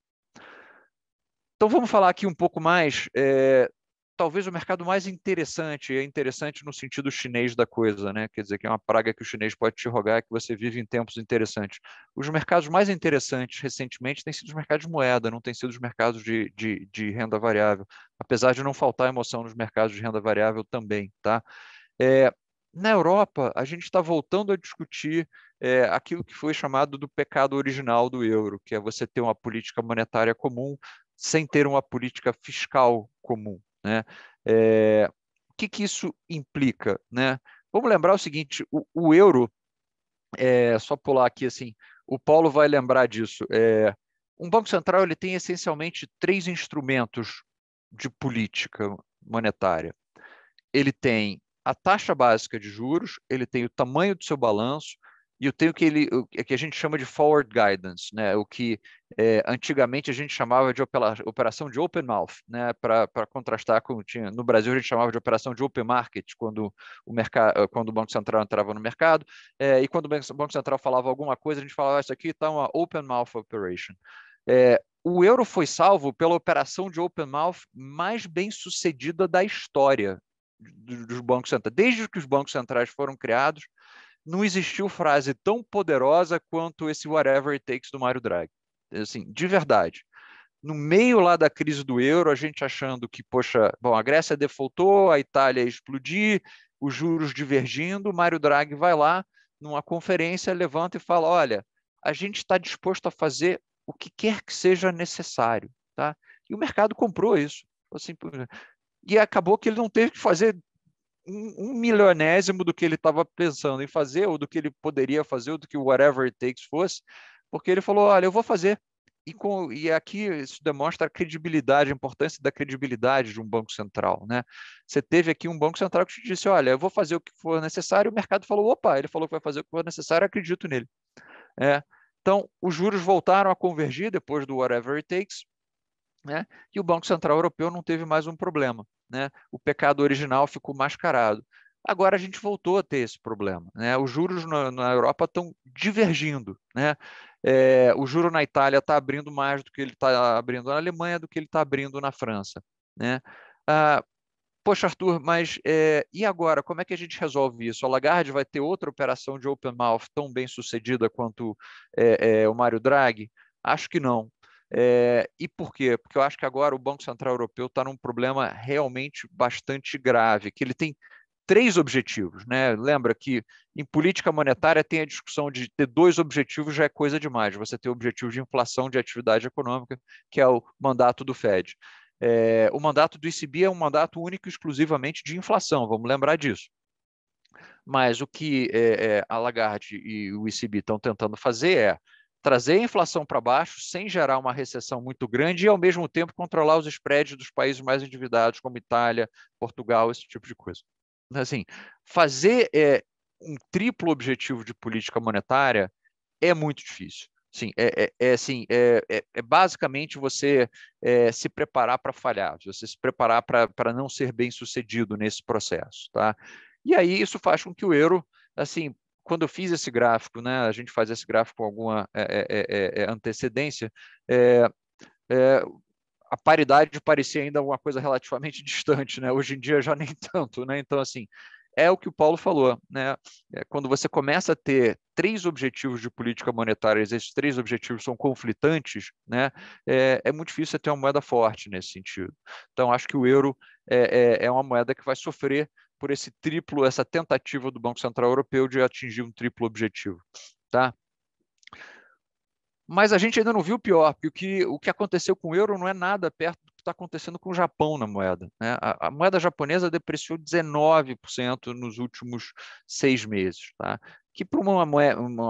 Então vamos falar aqui um pouco mais, talvez o mercado mais interessante, é interessante no sentido chinês da coisa, né? Quer dizer, que é uma praga que o chinês pode te rogar, que você vive em tempos interessantes. Os mercados mais interessantes recentemente têm sido os mercados de moeda, não têm sido os mercados de renda variável, apesar de não faltar emoção nos mercados de renda variável também, tá? Na Europa, a gente está voltando a discutir aquilo que foi chamado do pecado original do euro, que é você ter uma política monetária comum sem ter uma política fiscal comum, né? O que isso implica, né? Vamos lembrar o seguinte, o euro, só pular aqui assim, o Paulo vai lembrar disso. Um banco central ele tem essencialmente 3 instrumentos de política monetária. Ele tem a taxa básica de juros, ele tem o tamanho do seu balanço e eu tenho o que a gente chama de forward guidance, né? O que antigamente a gente chamava de operação de open mouth, né? Para contrastar com no Brasil a gente chamava de operação de open market quando o Banco Central entrava no mercado, e quando o Banco Central falava alguma coisa a gente falava isso aqui está uma open mouth operation. O euro foi salvo pela operação de open mouth mais bem sucedida da história dos bancos centrais. Desde que os bancos centrais foram criados, não existiu frase tão poderosa quanto esse whatever it takes do Mário Draghi. Assim, de verdade. No meio lá da crise do euro, a gente achando que, poxa, bom, a Grécia defaultou, a Itália ia explodir, os juros divergindo, o Mário Draghi vai lá numa conferência, levanta e fala, olha, a gente está disposto a fazer o que quer que seja necessário, tá? E o mercado comprou isso. Assim, e acabou que ele não teve que fazer um milionésimo do que ele estava pensando em fazer, ou do que ele poderia fazer, ou do que whatever it takes fosse, porque ele falou, olha, eu vou fazer. E aqui isso demonstra a credibilidade, a importância da credibilidade de um banco central, né? Você teve aqui um banco central que te disse, olha, eu vou fazer o que for necessário, o mercado falou, opa, ele falou que vai fazer o que for necessário, eu acredito nele. Então, os juros voltaram a convergir depois do whatever it takes, né? E o Banco Central Europeu não teve mais um problema, né? O pecado original ficou mascarado. Agora a gente voltou a ter esse problema, né? Os juros na Europa estão divergindo, né? O juro na Itália está abrindo mais do que ele está abrindo na Alemanha, do que ele está abrindo na França, né? Poxa, Arthur, mas e agora? Como é que a gente resolve isso? A Lagarde vai ter outra operação de open mouth tão bem sucedida quanto o Mário Draghi? Acho que não. E por quê? Porque eu acho que agora o Banco Central Europeu está num problema realmente bastante grave, que ele tem 3 objetivos, né? Lembra que em política monetária tem a discussão de ter 2 objetivos já é coisa demais. Você tem o objetivo de inflação de atividade econômica, que é o mandato do Fed. O mandato do ECB é um mandato único e exclusivamente de inflação, vamos lembrar disso. Mas o que a Lagarde e o ECB estão tentando fazer é trazer a inflação para baixo sem gerar uma recessão muito grande e, ao mesmo tempo, controlar os spreads dos países mais endividados, como Itália, Portugal, esse tipo de coisa. Assim, fazer um triplo objetivo de política monetária é muito difícil. Sim, basicamente você se preparar para falhar, você se preparar para não ser bem sucedido nesse processo, tá? E aí isso faz com que o euro, assim, quando eu fiz esse gráfico, né, a gente faz esse gráfico com alguma antecedência, a paridade parecia ainda uma coisa relativamente distante, né? Hoje em dia já nem tanto, né? Então, assim, é o que o Paulo falou, né? Quando você começa a ter 3 objetivos de política monetária, esses 3 objetivos são conflitantes, né? É muito difícil você ter uma moeda forte nesse sentido. Então, acho que o euro é uma moeda que vai sofrer por essa tentativa do Banco Central Europeu de atingir um triplo objetivo, tá? Mas a gente ainda não viu o pior, porque o que aconteceu com o euro não é nada perto do que está acontecendo com o Japão na moeda, né? A moeda japonesa depreciou 19% nos últimos 6 meses, tá? Que para uma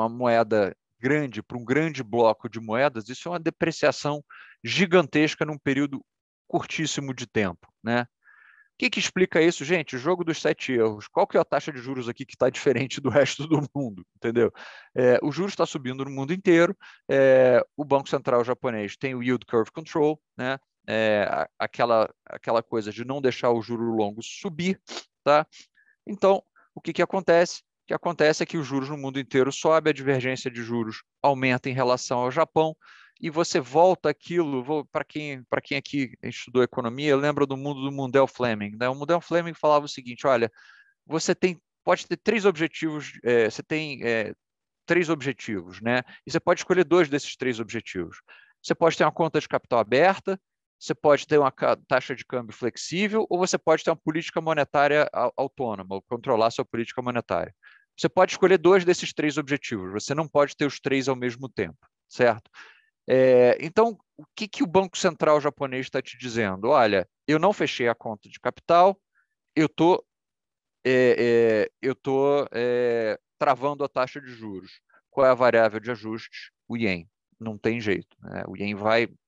moeda grande, para um grande bloco de moedas, isso é uma depreciação gigantesca num período curtíssimo de tempo, né? O que explica isso, gente? O jogo dos 7 erros. Qual que é a taxa de juros aqui que está diferente do resto do mundo? Entendeu? O juros está subindo no mundo inteiro. O Banco Central japonês tem o Yield Curve Control, né? Aquela coisa de não deixar o juro longo subir. Tá? Então, o que acontece? O que acontece é que os juros no mundo inteiro sobe, a divergência de juros aumenta em relação ao Japão, e você volta aquilo, para quem aqui estudou economia, lembra do mundo do Mundell Fleming, né? O Mundell Fleming falava o seguinte, olha, você pode ter 3 objetivos, você tem 3 objetivos, né? E você pode escolher 2 desses 3 objetivos. Você pode ter uma conta de capital aberta, você pode ter uma taxa de câmbio flexível, ou você pode ter uma política monetária autônoma, ou controlar sua política monetária. Você pode escolher 2 desses 3 objetivos, você não pode ter os 3 ao mesmo tempo, certo? Então, o que o Banco Central japonês está te dizendo? Olha, eu não fechei a conta de capital, eu tô travando a taxa de juros. Qual é a variável de ajuste? O ien. Não tem jeito, né? O ien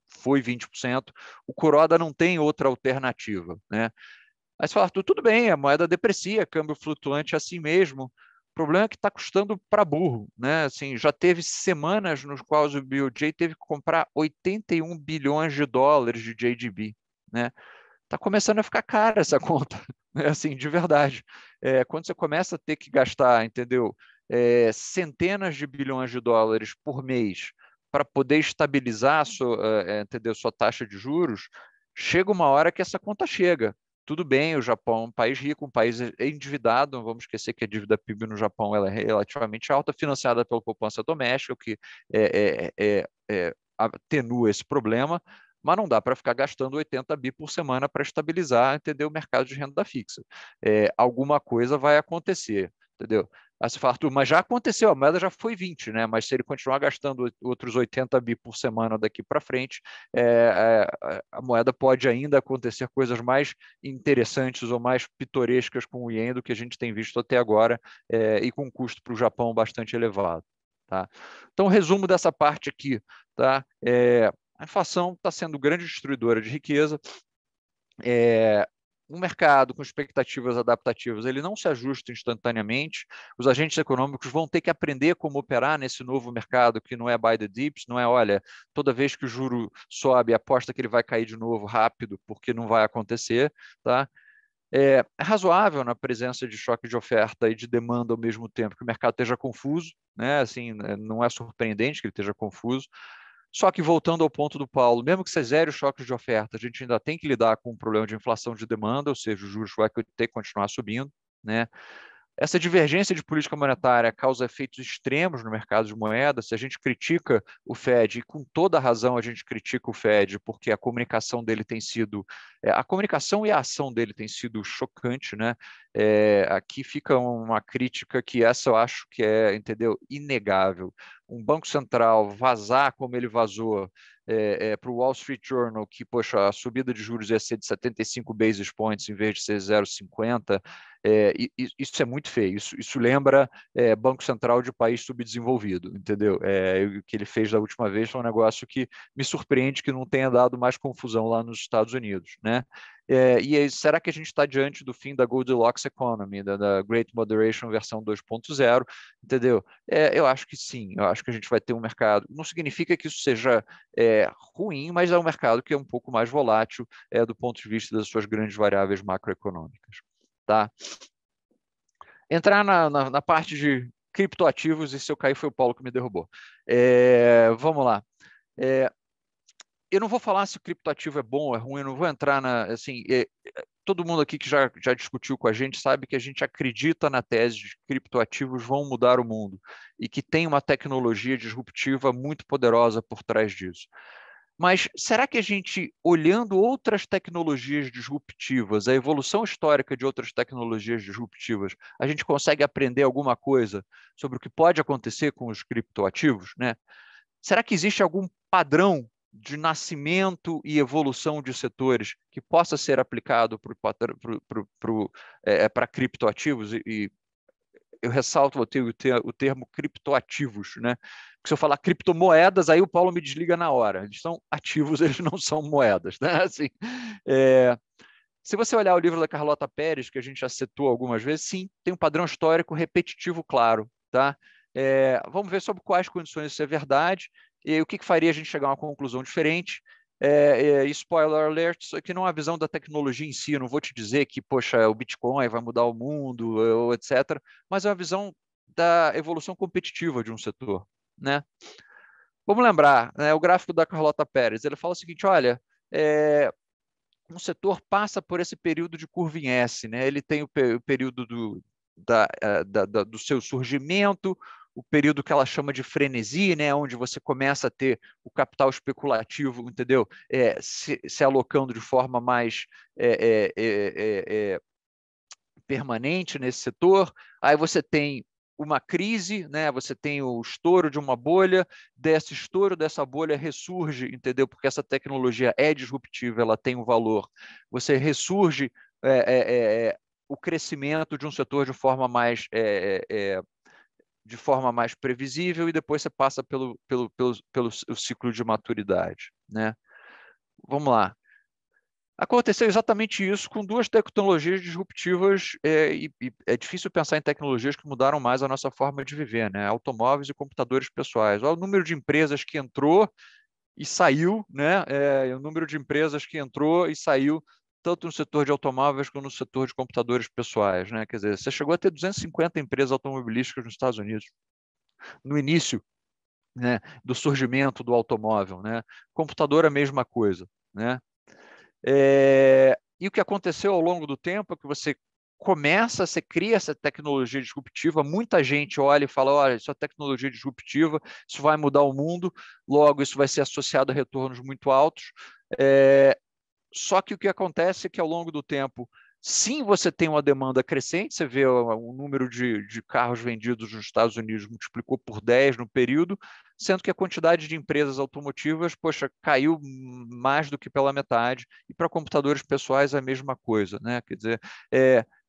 foi 20%, o Kuroda não tem outra alternativa, né? Aí você fala, tudo bem, a moeda deprecia, câmbio flutuante assim mesmo. O problema é que está custando para burro, né? Assim, já teve semanas nos quais o BOJ teve que comprar 81 bilhões de dólares de JGB, né? Está começando a ficar cara essa conta, né? Assim, de verdade. Quando você começa a ter que gastar, entendeu? Centenas de bilhões de dólares por mês para poder estabilizar entendeu? Sua taxa de juros, chega uma hora que essa conta chega. Tudo bem, o Japão é um país rico, um país endividado, não vamos esquecer que a dívida PIB no Japão ela é relativamente alta, financiada pela poupança doméstica, o que atenua esse problema, mas não dá para ficar gastando 80 bi por semana para estabilizar, entendeu, o mercado de renda fixa. Alguma coisa vai acontecer, entendeu? Aí você fala, Arthur, mas já aconteceu, a moeda já foi 20, né? Mas se ele continuar gastando outros 80 bi por semana daqui para frente, a moeda pode ainda acontecer coisas mais interessantes ou mais pitorescas com o Ien do que a gente tem visto até agora, e com um custo para o Japão bastante elevado. Tá? Então, resumo dessa parte aqui. Tá? A inflação está sendo grande destruidora de riqueza. Um mercado com expectativas adaptativas, ele não se ajusta instantaneamente. Os agentes econômicos vão ter que aprender como operar nesse novo mercado que não é buy the dips, não é, olha, toda vez que o juro sobe, aposta que ele vai cair de novo rápido, porque não vai acontecer. Tá? É razoável na presença de choque de oferta e de demanda ao mesmo tempo que o mercado esteja confuso, né? Assim, não é surpreendente que ele esteja confuso. Só que, voltando ao ponto do Paulo, mesmo que você zere os choques de oferta, a gente ainda tem que lidar com um problema de inflação de demanda, ou seja, os juros vai ter que continuar subindo, né? Essa divergência de política monetária causa efeitos extremos no mercado de moedas. Se a gente critica o Fed, e com toda razão a gente critica o Fed, porque a comunicação dele tem sido, a comunicação e a ação dele tem sido chocante, né? Aqui fica uma crítica que essa eu acho que é, entendeu, inegável. Um banco central vazar como ele vazou para o Wall Street Journal, que, poxa, a subida de juros ia ser de 75 basis points em vez de ser 0,50, isso é muito feio. Isso lembra Banco Central de país subdesenvolvido, entendeu? O que ele fez da última vez foi um negócio que me surpreende que não tenha dado mais confusão lá nos Estados Unidos, né? Será que a gente está diante do fim da Goldilocks Economy, da Great Moderation versão 2.0, entendeu? Eu acho que sim, eu acho que a gente vai ter um mercado, não significa que isso seja ruim, mas é um mercado que é um pouco mais volátil do ponto de vista das suas grandes variáveis macroeconômicas. Tá? Entrar na parte de criptoativos, e se eu cair foi o Paulo que me derrubou. Vamos lá. Eu não vou falar se o criptoativo é bom ou é ruim, eu não vou entrar assim, todo mundo aqui que já discutiu com a gente sabe que a gente acredita na tese de que criptoativos vão mudar o mundo e que tem uma tecnologia disruptiva muito poderosa por trás disso. Mas será que a gente, olhando outras tecnologias disruptivas, a evolução histórica de outras tecnologias disruptivas, a gente consegue aprender alguma coisa sobre o que pode acontecer com os criptoativos, né? Será que existe algum padrão de nascimento e evolução de setores que possa ser aplicado para criptoativos? E eu ressalto o termo criptoativos, né? Porque se eu falar criptomoedas, aí o Paulo me desliga na hora. Eles são ativos, eles não são moedas, né? Assim, se você olhar o livro da Carlota Pérez, que a gente já citou algumas vezes, sim, tem um padrão histórico repetitivo claro, tá? Vamos ver sobre quais condições isso é verdade e o que faria a gente chegar a uma conclusão diferente. Spoiler alert, isso aqui não é a visão da tecnologia em si, eu não vou te dizer que, poxa, o Bitcoin vai mudar o mundo, etc., mas é uma visão da evolução competitiva de um setor, né? Vamos lembrar, né, o gráfico da Carlota Pérez, ele fala o seguinte, olha, um setor passa por esse período de curva em S, né? Ele tem o período do seu surgimento, o período que ela chama de frenesi, né, onde você começa a ter o capital especulativo, entendeu? Se alocando de forma mais permanente nesse setor. Aí você tem uma crise, né? Você tem o estouro de uma bolha, desse estouro dessa bolha ressurge, entendeu? Porque essa tecnologia é disruptiva, ela tem um valor. Você ressurge o crescimento de um setor de forma mais previsível e depois você passa pelo ciclo de maturidade, né? Vamos lá. Aconteceu exatamente isso com duas tecnologias disruptivas e é difícil pensar em tecnologias que mudaram mais a nossa forma de viver, né? Automóveis e computadores pessoais. Olha o número de empresas que entrou e saiu, né? O número de empresas que entrou e saiu tanto no setor de automóveis quanto no setor de computadores pessoais, né? Quer dizer, você chegou a ter 250 empresas automobilísticas nos Estados Unidos no início, né, do surgimento do automóvel, né? Computador a mesma coisa, né? E o que aconteceu ao longo do tempo é que você cria essa tecnologia disruptiva, muita gente olha e fala, olha, isso é tecnologia disruptiva, isso vai mudar o mundo, logo isso vai ser associado a retornos muito altos. Só que o que acontece é que ao longo do tempo Sim, você tem uma demanda crescente, você vê o número de carros vendidos nos Estados Unidos multiplicou por 10 no período, sendo que a quantidade de empresas automotivas, poxa, caiu mais do que pela metade, e para computadores pessoais é a mesma coisa, né? Quer dizer,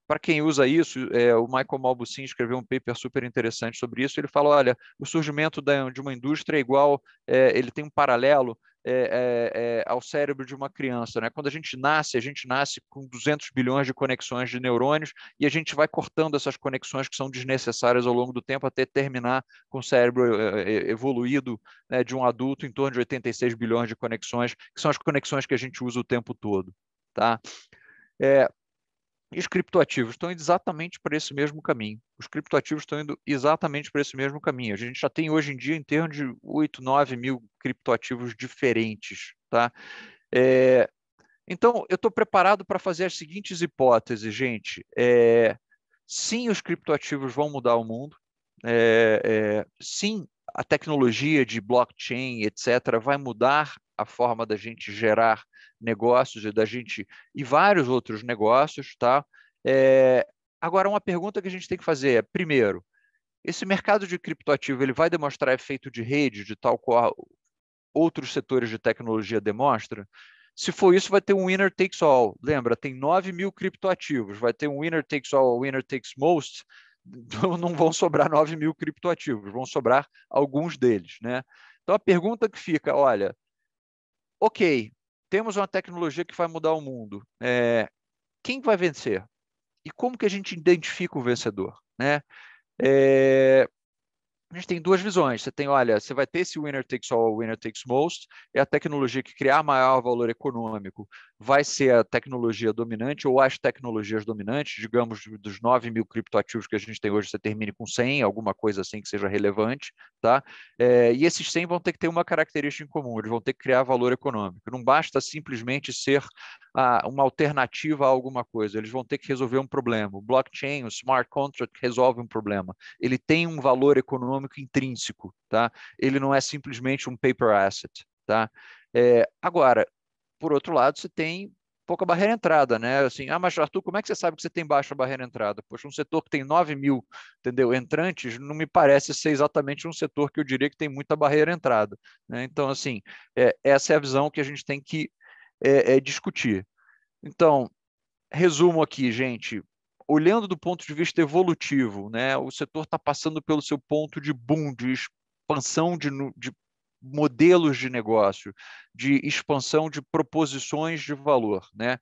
para quem usa isso, o Michael Malbucin escreveu um paper super interessante sobre isso, ele fala, olha, o surgimento de uma indústria é igual, ele tem um paralelo ao cérebro de uma criança, né? Quando a gente nasce com 200 bilhões de conexões de neurônios e a gente vai cortando essas conexões que são desnecessárias ao longo do tempo até terminar com o cérebro evoluído, né, de um adulto em torno de 86 bilhões de conexões, que são as conexões que a gente usa o tempo todo, tá? E os criptoativos estão indo exatamente para esse mesmo caminho. Os criptoativos estão indo exatamente para esse mesmo caminho. A gente já tem hoje em dia em torno de 8, 9 mil criptoativos diferentes, tá? Então, eu estou preparado para fazer as seguintes hipóteses, gente. Sim, os criptoativos vão mudar o mundo. Sim, a tecnologia de blockchain, etc., vai mudar a forma da gente gerar negócios e vários outros negócios, tá? Agora, uma pergunta que a gente tem que fazer é, primeiro, esse mercado de criptoativo ele vai demonstrar efeito de rede, de tal qual outros setores de tecnologia demonstram? Se for isso, vai ter um winner takes all. Lembra, tem 9 mil criptoativos, vai ter um winner takes all, winner takes most, então não vão sobrar 9 mil criptoativos, vão sobrar alguns deles, né? Então a pergunta que fica, olha, ok, temos uma tecnologia que vai mudar o mundo, quem vai vencer? E como que a gente identifica o vencedor, né? A gente tem duas visões. Você tem, olha, você vai ter esse winner takes all, winner takes most, é a tecnologia que criar maior valor econômico vai ser a tecnologia dominante ou as tecnologias dominantes, digamos, dos 9 mil criptoativos que a gente tem hoje, você termine com 100, alguma coisa assim que seja relevante, tá? E esses 100 vão ter que ter uma característica em comum, eles vão ter que criar valor econômico. Não basta simplesmente ser uma alternativa a alguma coisa, eles vão ter que resolver um problema. O blockchain, o smart contract resolve um problema. Ele tem um valor econômico intrínseco, tá? Ele não é simplesmente um paper asset, tá? Agora, por outro lado, você tem pouca barreira de entrada, né? Assim, mas Arthur, como é que você sabe que você tem baixa barreira de entrada? Poxa, um setor que tem 9 mil, entendeu, entrantes, não me parece ser exatamente um setor que eu diria que tem muita barreira de entrada, né? Então, assim, essa é a visão que a gente tem que discutir. Então, resumo aqui, gente. Olhando do ponto de vista evolutivo, né, o setor está passando pelo seu ponto de boom, de expansão de modelos de negócio, de expansão de proposições de valor, né?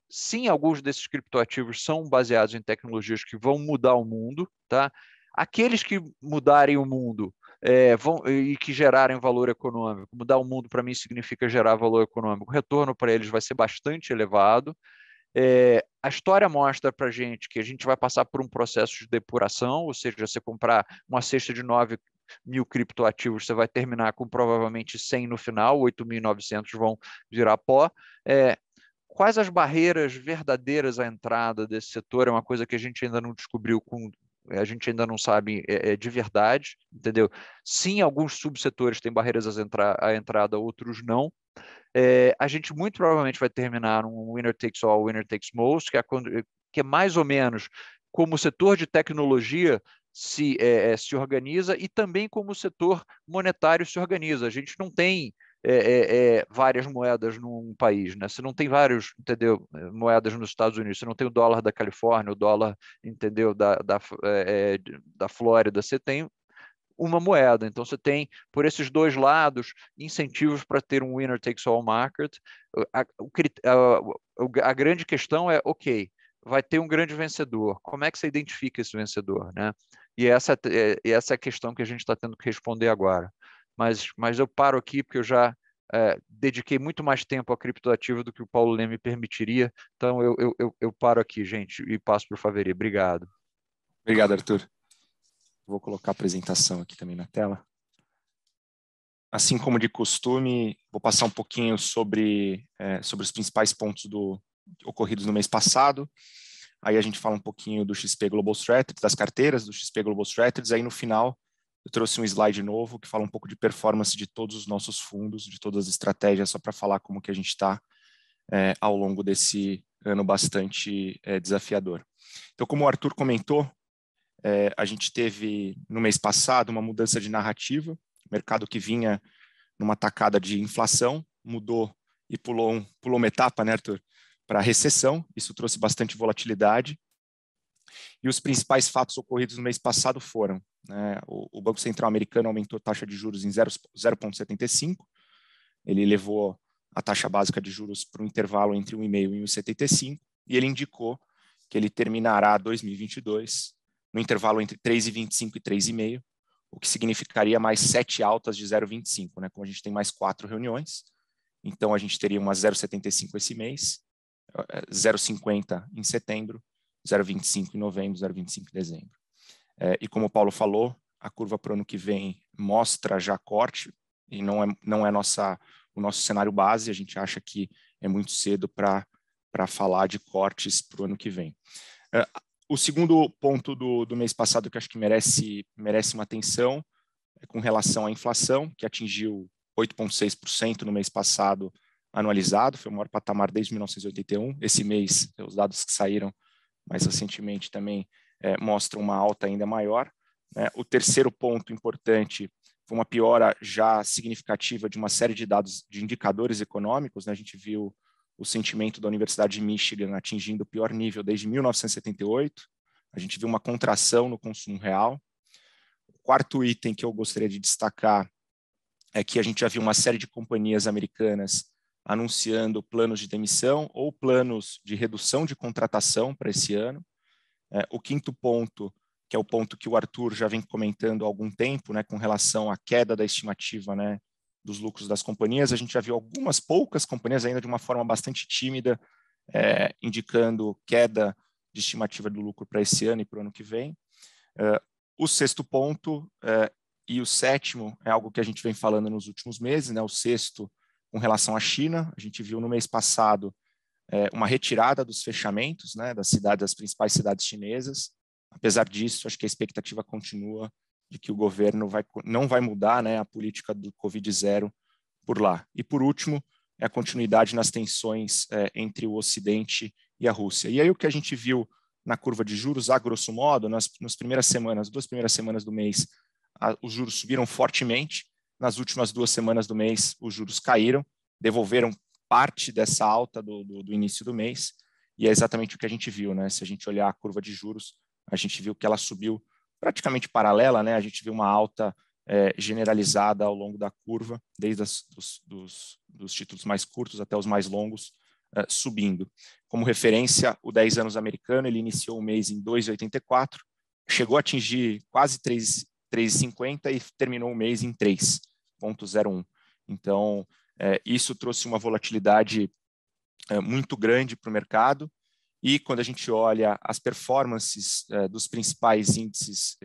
Sim, alguns desses criptoativos são baseados em tecnologias que vão mudar o mundo, tá? Aqueles que mudarem o mundo e que gerarem valor econômico, mudar o mundo para mim significa gerar valor econômico, o retorno para eles vai ser bastante elevado. A história mostra para a gente que a gente vai passar por um processo de depuração, ou seja, você comprar uma cesta de 9 mil criptoativos, você vai terminar com provavelmente 100 no final, 8.900 vão virar pó. Quais as barreiras verdadeiras à entrada desse setor? É uma coisa que a gente ainda não descobriu a gente ainda não sabe de verdade, entendeu? Sim, alguns subsetores têm barreiras à entrada, outros não. A gente muito provavelmente vai terminar um winner takes all, winner takes most, que é mais ou menos como o setor de tecnologia se organiza e também como o setor monetário se organiza. A gente não tem várias moedas num país, né? Você não tem vários, entendeu, moedas nos Estados Unidos. Você não tem o dólar da Califórnia, o dólar, entendeu, da Flórida. Você tem uma moeda. Então, você tem, por esses dois lados, incentivos para ter um winner takes all market. A grande questão é, ok, vai ter um grande vencedor. Como é que você identifica esse vencedor, né? E essa é a questão que a gente está tendo que responder agora. Mas eu paro aqui porque eu já dediquei muito mais tempo a criptoativo do que o Paulo Leme permitiria. Então, eu paro aqui, gente, e passo para o Faveri. Obrigado. Obrigado, Arthur. Vou colocar a apresentação aqui também na tela. Assim como de costume, vou passar um pouquinho sobre os principais pontos ocorridos no mês passado. Aí a gente fala um pouquinho do XP Global Strategies, das carteiras do XP Global Strategies. Aí no final eu trouxe um slide novo que fala um pouco de performance de todos os nossos fundos, de todas as estratégias, só para falar como que a gente está ao longo desse ano bastante desafiador. Então, como o Arthur comentou, a gente teve no mês passado uma mudança de narrativa, o mercado que vinha numa tacada de inflação mudou e pulou uma etapa, né, Arthur, para a recessão. Isso trouxe bastante volatilidade. E os principais fatos ocorridos no mês passado foram, né, o Banco Central americano aumentou a taxa de juros em 0,75, ele levou a taxa básica de juros para um intervalo entre 1,5 e 1,75, e ele indicou que ele terminará 2022 no intervalo entre 3,25 e 3,5, o que significaria mais 7 altas de 0,25, né? Como a gente tem mais 4 reuniões, então a gente teria uma 0,75 esse mês, 0,50 em setembro, 0,25 em novembro, 0,25 em dezembro. E como o Paulo falou, a curva para o ano que vem mostra já corte, e não é o nosso cenário base, a gente acha que é muito cedo para falar de cortes para o ano que vem. O segundo ponto do mês passado que acho que merece uma atenção é com relação à inflação, que atingiu 8,6% no mês passado anualizado, foi o maior patamar desde 1981. Esse mês, os dados que saíram mais recentemente também mostram uma alta ainda maior. O terceiro ponto importante foi uma piora já significativa de uma série de dados, de indicadores econômicos, né? A gente viu o sentimento da Universidade de Michigan atingindo o pior nível desde 1978. A gente viu uma contração no consumo real. O quarto item que eu gostaria de destacar é que a gente já viu uma série de companhias americanas anunciando planos de demissão ou planos de redução de contratação para esse ano. O quinto ponto, que é o ponto que o Arthur já vem comentando há algum tempo, né, com relação à queda da estimativa, né, dos lucros das companhias, a gente já viu algumas poucas companhias ainda de uma forma bastante tímida, indicando queda de estimativa do lucro para esse ano e para o ano que vem. O sexto ponto e o sétimo é algo que a gente vem falando nos últimos meses, né, o sexto com relação à China. A gente viu no mês passado uma retirada dos fechamentos, né, das principais cidades chinesas. Apesar disso, acho que a expectativa continua de que o governo não vai mudar, né, a política do Covid-0 por lá. E, por último, é a continuidade nas tensões entre o Ocidente e a Rússia. E aí o que a gente viu na curva de juros, a grosso modo, nas primeiras semanas, 2 primeiras semanas do mês, os juros subiram fortemente. Nas últimas 2 semanas do mês, os juros caíram, devolveram parte dessa alta do início do mês, e é exatamente o que a gente viu, né? Se a gente olhar a curva de juros, a gente viu que ela subiu praticamente paralela, né? A gente viu uma alta generalizada ao longo da curva, desde dos títulos mais curtos até os mais longos, subindo. Como referência, o 10 anos americano, ele iniciou o mês em 2,84, chegou a atingir quase 3,50 e terminou o mês em 3,01. Então, isso trouxe uma volatilidade muito grande para o mercado, e quando a gente olha as performances dos principais índices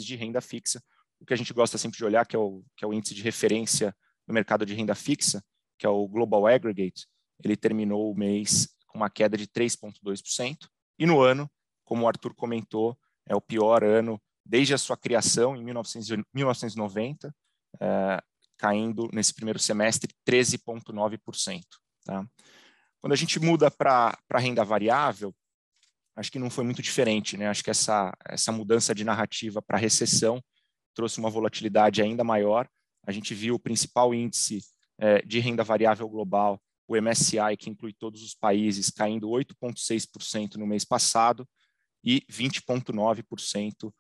de renda fixa, o que a gente gosta sempre de olhar, que é o índice de referência no mercado de renda fixa, que é o Global Aggregate, ele terminou o mês com uma queda de 3,2%, e no ano, como o Arthur comentou, é o pior ano desde a sua criação em 1990, caindo nesse primeiro semestre 13,9%. Tá? Quando a gente muda para a renda variável, acho que não foi muito diferente, né? Acho que essa mudança de narrativa para a recessão trouxe uma volatilidade ainda maior. A gente viu o principal índice de renda variável global, o MSCI, que inclui todos os países, caindo 8,6% no mês passado e 20,9%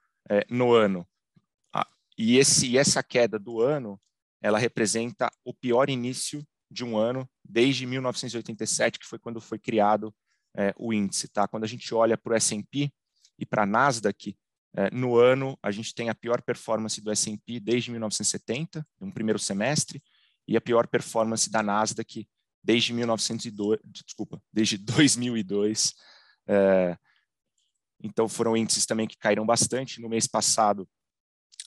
no ano. E essa queda do ano, ela representa o pior início de um ano desde 1987, que foi quando foi criado o índice. Tá? Quando a gente olha para o S&P e para a Nasdaq, no ano a gente tem a pior performance do S&P desde 1970, no primeiro semestre, e a pior performance da Nasdaq desde 2002. Então foram índices também que caíram bastante. No mês passado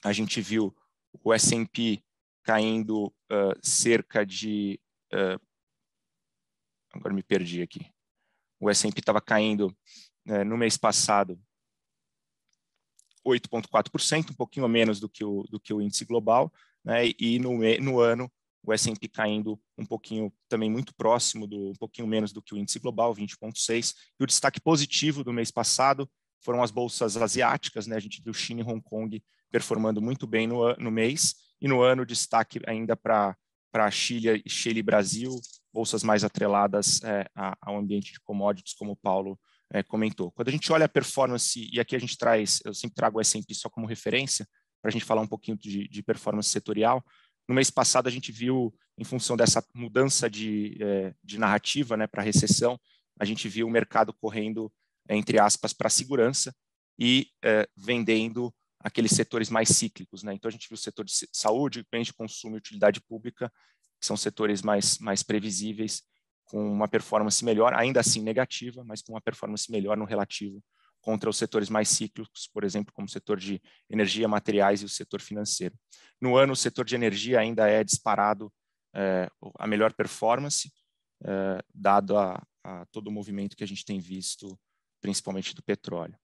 a gente viu o S&P caindo cerca de... agora me perdi aqui. O S&P estava caindo no mês passado 8,4%, um pouquinho menos do que o índice global, né? E no ano o S&P caindo um pouquinho, também muito próximo, um pouquinho menos do que o índice global, 20,6%. E o destaque positivo do mês passado foram as bolsas asiáticas, né? A gente viu China e Hong Kong performando muito bem no mês, e no ano destaque ainda para Chile e Brasil, bolsas mais atreladas ao ambiente de commodities, como o Paulo comentou. Quando a gente olha a performance, e aqui eu sempre trago o S&P só como referência, para a gente falar um pouquinho de performance setorial. No mês passado, a gente viu, em função dessa mudança de narrativa, né, para a recessão, a gente viu o mercado correndo, entre aspas, para a segurança e vendendo aqueles setores mais cíclicos, né? Então, a gente viu o setor de saúde, bens de consumo e utilidade pública, que são setores mais previsíveis, com uma performance melhor, ainda assim negativa, mas com uma performance melhor no relativo contra os setores mais cíclicos, por exemplo, como o setor de energia, materiais e o setor financeiro. No ano, o setor de energia ainda é disparado a melhor performance, dado a todo o movimento que a gente tem visto, principalmente do petróleo.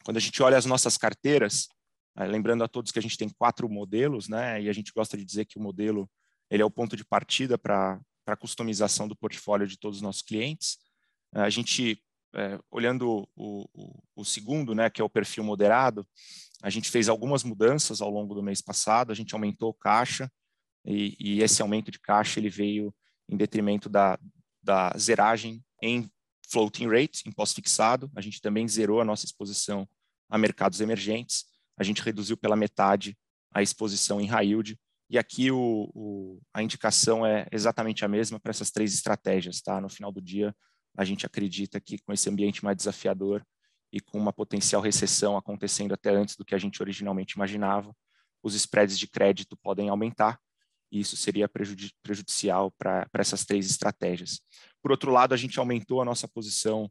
Quando a gente olha as nossas carteiras, lembrando a todos que a gente tem 4 modelos, né, e a gente gosta de dizer que o modelo ele é o ponto de partida para a customização do portfólio de todos os nossos clientes. A gente, olhando o segundo, né, que é o perfil moderado, a gente fez algumas mudanças ao longo do mês passado, a gente aumentou o caixa, e esse aumento de caixa ele veio em detrimento da zeragem em floating rate, em pós-fixado. A gente também zerou a nossa exposição a mercados emergentes, a gente reduziu pela metade a exposição em high yield, e aqui a indicação é exatamente a mesma para essas 3 estratégias, tá? No final do dia, a gente acredita que com esse ambiente mais desafiador e com uma potencial recessão acontecendo até antes do que a gente originalmente imaginava, os spreads de crédito podem aumentar, e isso seria prejudicial para essas 3 estratégias. Por outro lado, a gente aumentou a nossa posição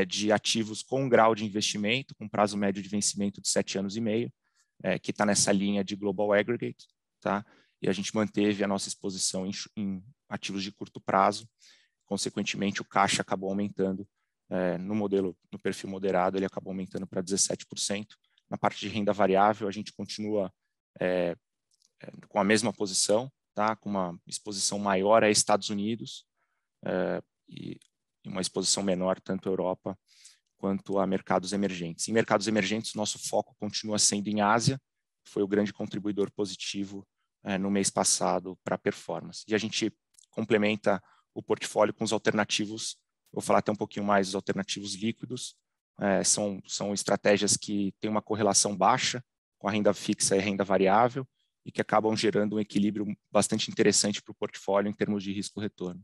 de ativos com grau de investimento, com prazo médio de vencimento de 7,5 anos, que está nessa linha de Global Aggregate, tá? E a gente manteve a nossa exposição em ativos de curto prazo. Consequentemente, o caixa acabou aumentando no perfil moderado, ele acabou aumentando para 17%. Na parte de renda variável, a gente continua com a mesma posição, tá? Com uma exposição maior a Estados Unidos e uma exposição menor tanto à Europa quanto a mercados emergentes. Em mercados emergentes, nosso foco continua sendo em Ásia, foi o grande contribuidor positivo no mês passado para a performance. E a gente complementa o portfólio com os alternativos, vou falar até um pouquinho mais dos alternativos líquidos, são estratégias que têm uma correlação baixa com a renda fixa e a renda variável e que acabam gerando um equilíbrio bastante interessante para o portfólio em termos de risco-retorno.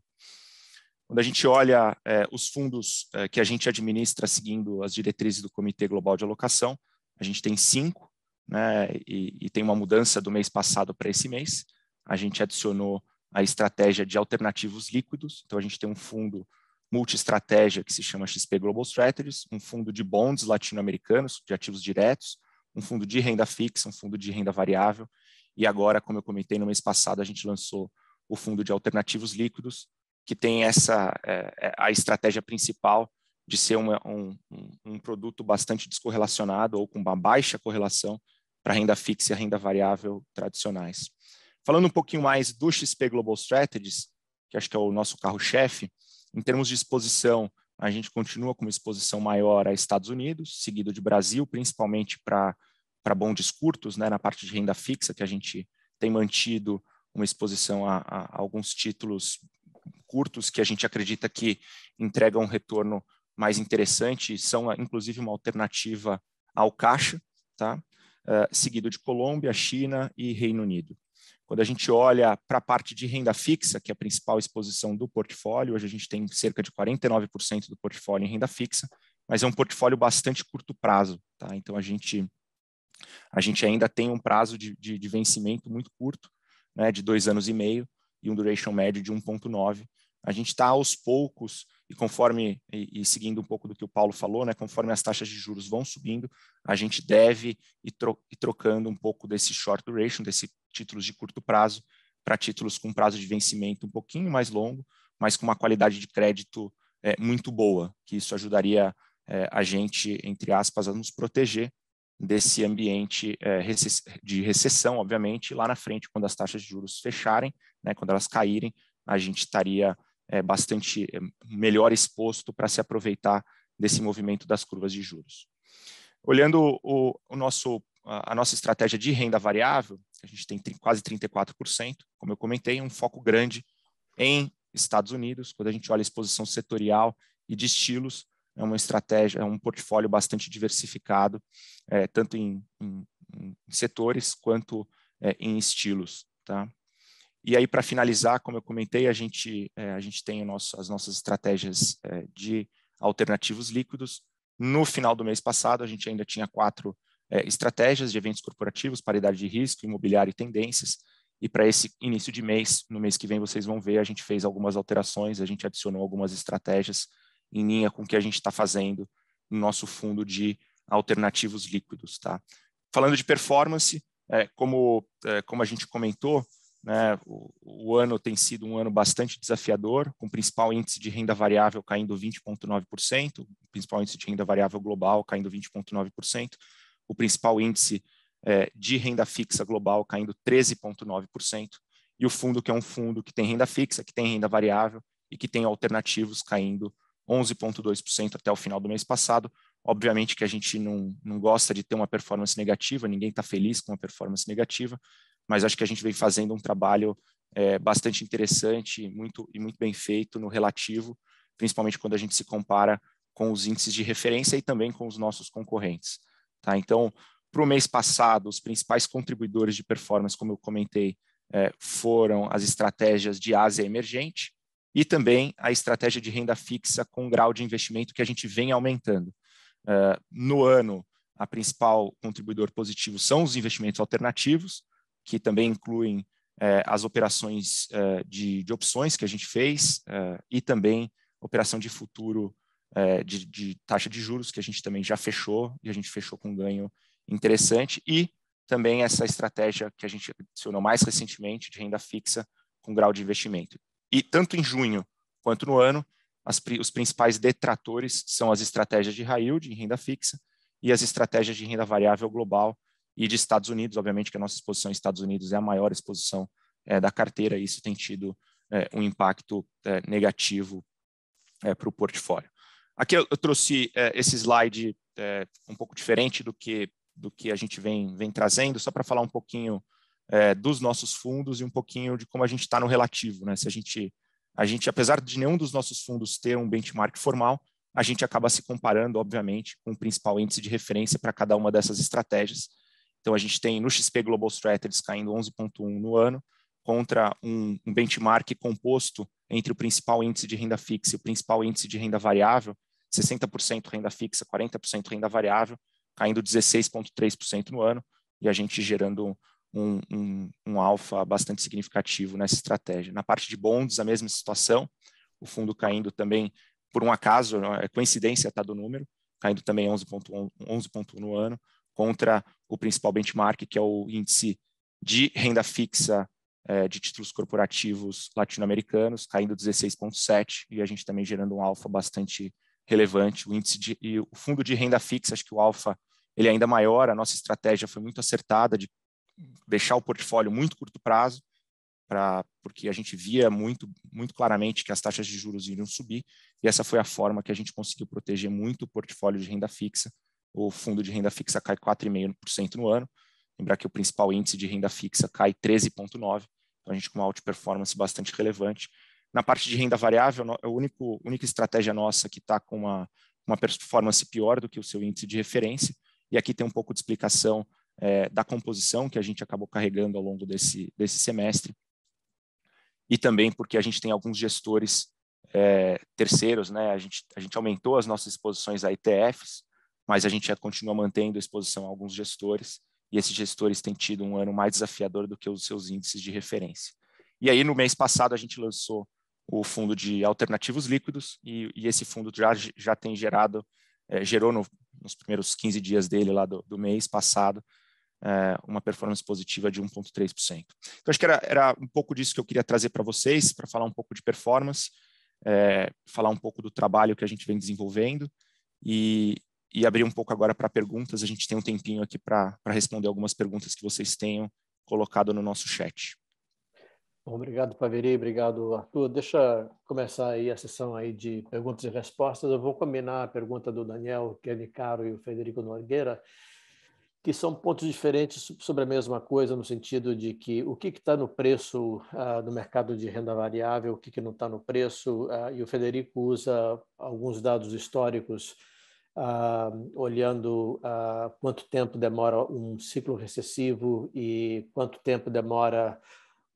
Quando a gente olha os fundos que a gente administra seguindo as diretrizes do Comitê Global de Alocação, a gente tem 5, né, e tem uma mudança do mês passado para esse mês. A gente adicionou a estratégia de alternativos líquidos, então a gente tem um fundo multi-estratégia que se chama XP Global Strategies, um fundo de bonds latino-americanos, de ativos diretos, um fundo de renda fixa, um fundo de renda variável, e agora, como eu comentei no mês passado, a gente lançou o fundo de alternativos líquidos, que tem a estratégia principal de ser um produto bastante descorrelacionado ou com uma baixa correlação para a renda fixa e a renda variável tradicionais. Falando um pouquinho mais do XP Global Strategies, que acho que é o nosso carro-chefe, em termos de exposição, a gente continua com uma exposição maior a Estados Unidos, seguido de Brasil, principalmente para bondes curtos, né, na parte de renda fixa, que a gente tem mantido uma exposição a alguns títulos curtos que a gente acredita que entregam um retorno mais interessante e são, inclusive, uma alternativa ao caixa, tá? Seguido de Colômbia, China e Reino Unido. Quando a gente olha para a parte de renda fixa, que é a principal exposição do portfólio, hoje a gente tem cerca de 49% do portfólio em renda fixa, mas é um portfólio bastante curto prazo, tá? Então, a gente ainda tem um prazo de vencimento muito curto, né, de 2,5 anos, e um duration médio de 1,9. A gente está aos poucos, e conforme, e seguindo um pouco do que o Paulo falou, né, conforme as taxas de juros vão subindo, a gente deve ir trocando um pouco desse short duration, desses títulos de curto prazo, para títulos com prazo de vencimento um pouquinho mais longo, mas com uma qualidade de crédito muito boa, que isso ajudaria a gente, entre aspas, a nos proteger desse ambiente de recessão, obviamente, lá na frente, quando as taxas de juros fecharem, né, quando elas caírem, a gente estaria bastante melhor exposto para se aproveitar desse movimento das curvas de juros. Olhando a nossa estratégia de renda variável, a gente tem quase 34%, como eu comentei, um foco grande em Estados Unidos. Quando a gente olha a exposição setorial e de estilos, é uma estratégia, é um portfólio bastante diversificado, tanto em setores quanto em estilos, tá? E aí, para finalizar, como eu comentei, a gente tem as nossas estratégias de alternativos líquidos. No final do mês passado, a gente ainda tinha 4 estratégias de eventos corporativos, paridade de risco, imobiliário e tendências. E para esse início de mês, no mês que vem vocês vão ver, a gente fez algumas alterações, a gente adicionou algumas estratégias em linha com o que a gente está fazendo no nosso fundo de alternativos líquidos, tá? Falando de performance, como a gente comentou, né, o ano tem sido um ano bastante desafiador, com o principal índice de renda variável caindo 20,9%, o principal índice de renda variável global caindo 20,9%, o principal índice de renda fixa global caindo 13,9%, e o fundo, que é um fundo que tem renda fixa, que tem renda variável e que tem alternativos, caindo 11,2% até o final do mês passado. Obviamente que a gente não gosta de ter uma performance negativa, ninguém está feliz com uma performance negativa, mas acho que a gente vem fazendo um trabalho bastante interessante e muito bem feito no relativo, principalmente quando a gente se compara com os índices de referência e também com os nossos concorrentes. Tá? Então, para o mês passado, os principais contribuidores de performance, como eu comentei, foram as estratégias de Ásia emergente e também a estratégia de renda fixa com grau de investimento que a gente vem aumentando. No ano, a principal contribuidor positivo são os investimentos alternativos, que também incluem as operações de opções que a gente fez e também operação de futuro de taxa de juros, que a gente também já fechou, e a gente fechou com um ganho interessante, e também essa estratégia que a gente adicionou mais recentemente de renda fixa com grau de investimento. E tanto em junho quanto no ano, os principais detratores são as estratégias de high yield em renda fixa e as estratégias de renda variável global e de Estados Unidos. Obviamente que a nossa exposição em Estados Unidos é a maior exposição da carteira, e isso tem tido um impacto negativo para o portfólio. Aqui eu trouxe esse slide um pouco diferente do que a gente vem trazendo, só para falar um pouquinho dos nossos fundos e um pouquinho de como a gente está no relativo, né? Se a gente, apesar de nenhum dos nossos fundos ter um benchmark formal, a gente acaba se comparando, obviamente, com o principal índice de referência para cada uma dessas estratégias. Então, a gente tem no XP Global Strategies caindo 11,1% no ano, contra um benchmark composto entre o principal índice de renda fixa e o principal índice de renda variável, 60% renda fixa, 40% renda variável, caindo 16,3% no ano, e a gente gerando um alfa bastante significativo nessa estratégia. Na parte de bonds, a mesma situação, o fundo caindo também, por um acaso, coincidência tá do número, caindo também 11,1% no ano, contra o principal benchmark, que é o índice de renda fixa de títulos corporativos latino-americanos, caindo 16,7%, e a gente também gerando um alfa bastante relevante. E o fundo de renda fixa, acho que o alfa ele é ainda maior. A nossa estratégia foi muito acertada de deixar o portfólio muito curto prazo, porque a gente via muito claramente que as taxas de juros iriam subir, e essa foi a forma que a gente conseguiu proteger muito o portfólio de renda fixa. O fundo de renda fixa cai 4,5% no ano. Lembrar que o principal índice de renda fixa cai 13,9%, então a gente com uma outperformance bastante relevante. Na parte de renda variável, a única estratégia nossa que está com uma performance pior do que o seu índice de referência, e aqui tem um pouco de explicação da composição que a gente acabou carregando ao longo desse semestre, e também porque a gente tem alguns gestores terceiros, né? A gente aumentou as nossas exposições a ETFs, mas a gente continua mantendo a exposição a alguns gestores, e esses gestores têm tido um ano mais desafiador do que os seus índices de referência. E aí, no mês passado, a gente lançou o fundo de alternativos líquidos, e esse fundo já tem gerou nos primeiros 15 dias dele lá do mês passado, uma performance positiva de 1,3%. Então, acho que era um pouco disso que eu queria trazer para vocês, para falar um pouco de performance, falar um pouco do trabalho que a gente vem desenvolvendo, e e abrir um pouco agora para perguntas. A gente tem um tempinho aqui para responder algumas perguntas que vocês tenham colocado no nosso chat. Bom, obrigado, Paveri, obrigado, Arthur. Deixa eu começar aí a sessão aí de perguntas e respostas. Eu vou combinar a pergunta do Daniel Kenicaro e o Federico Nogueira, que são pontos diferentes sobre a mesma coisa, no sentido de que o que está no preço no mercado de renda variável, o que não está no preço, e o Federico usa alguns dados históricos, olhando quanto tempo demora um ciclo recessivo e quanto tempo demora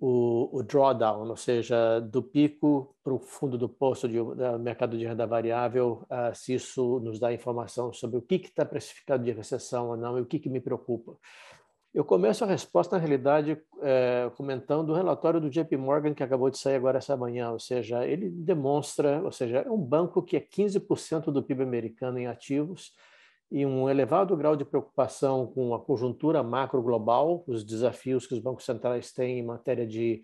o drawdown, ou seja, do pico para o fundo do poço do mercado de renda variável, se isso nos dá informação sobre o que está precificado de recessão ou não e o que me preocupa. Eu começo a resposta, na realidade, comentando o relatório do JP Morgan, que acabou de sair agora essa manhã, ou seja, ele demonstra, ou seja, é um banco que é 15% do PIB americano em ativos, e um elevado grau de preocupação com a conjuntura macro global, os desafios que os bancos centrais têm em matéria de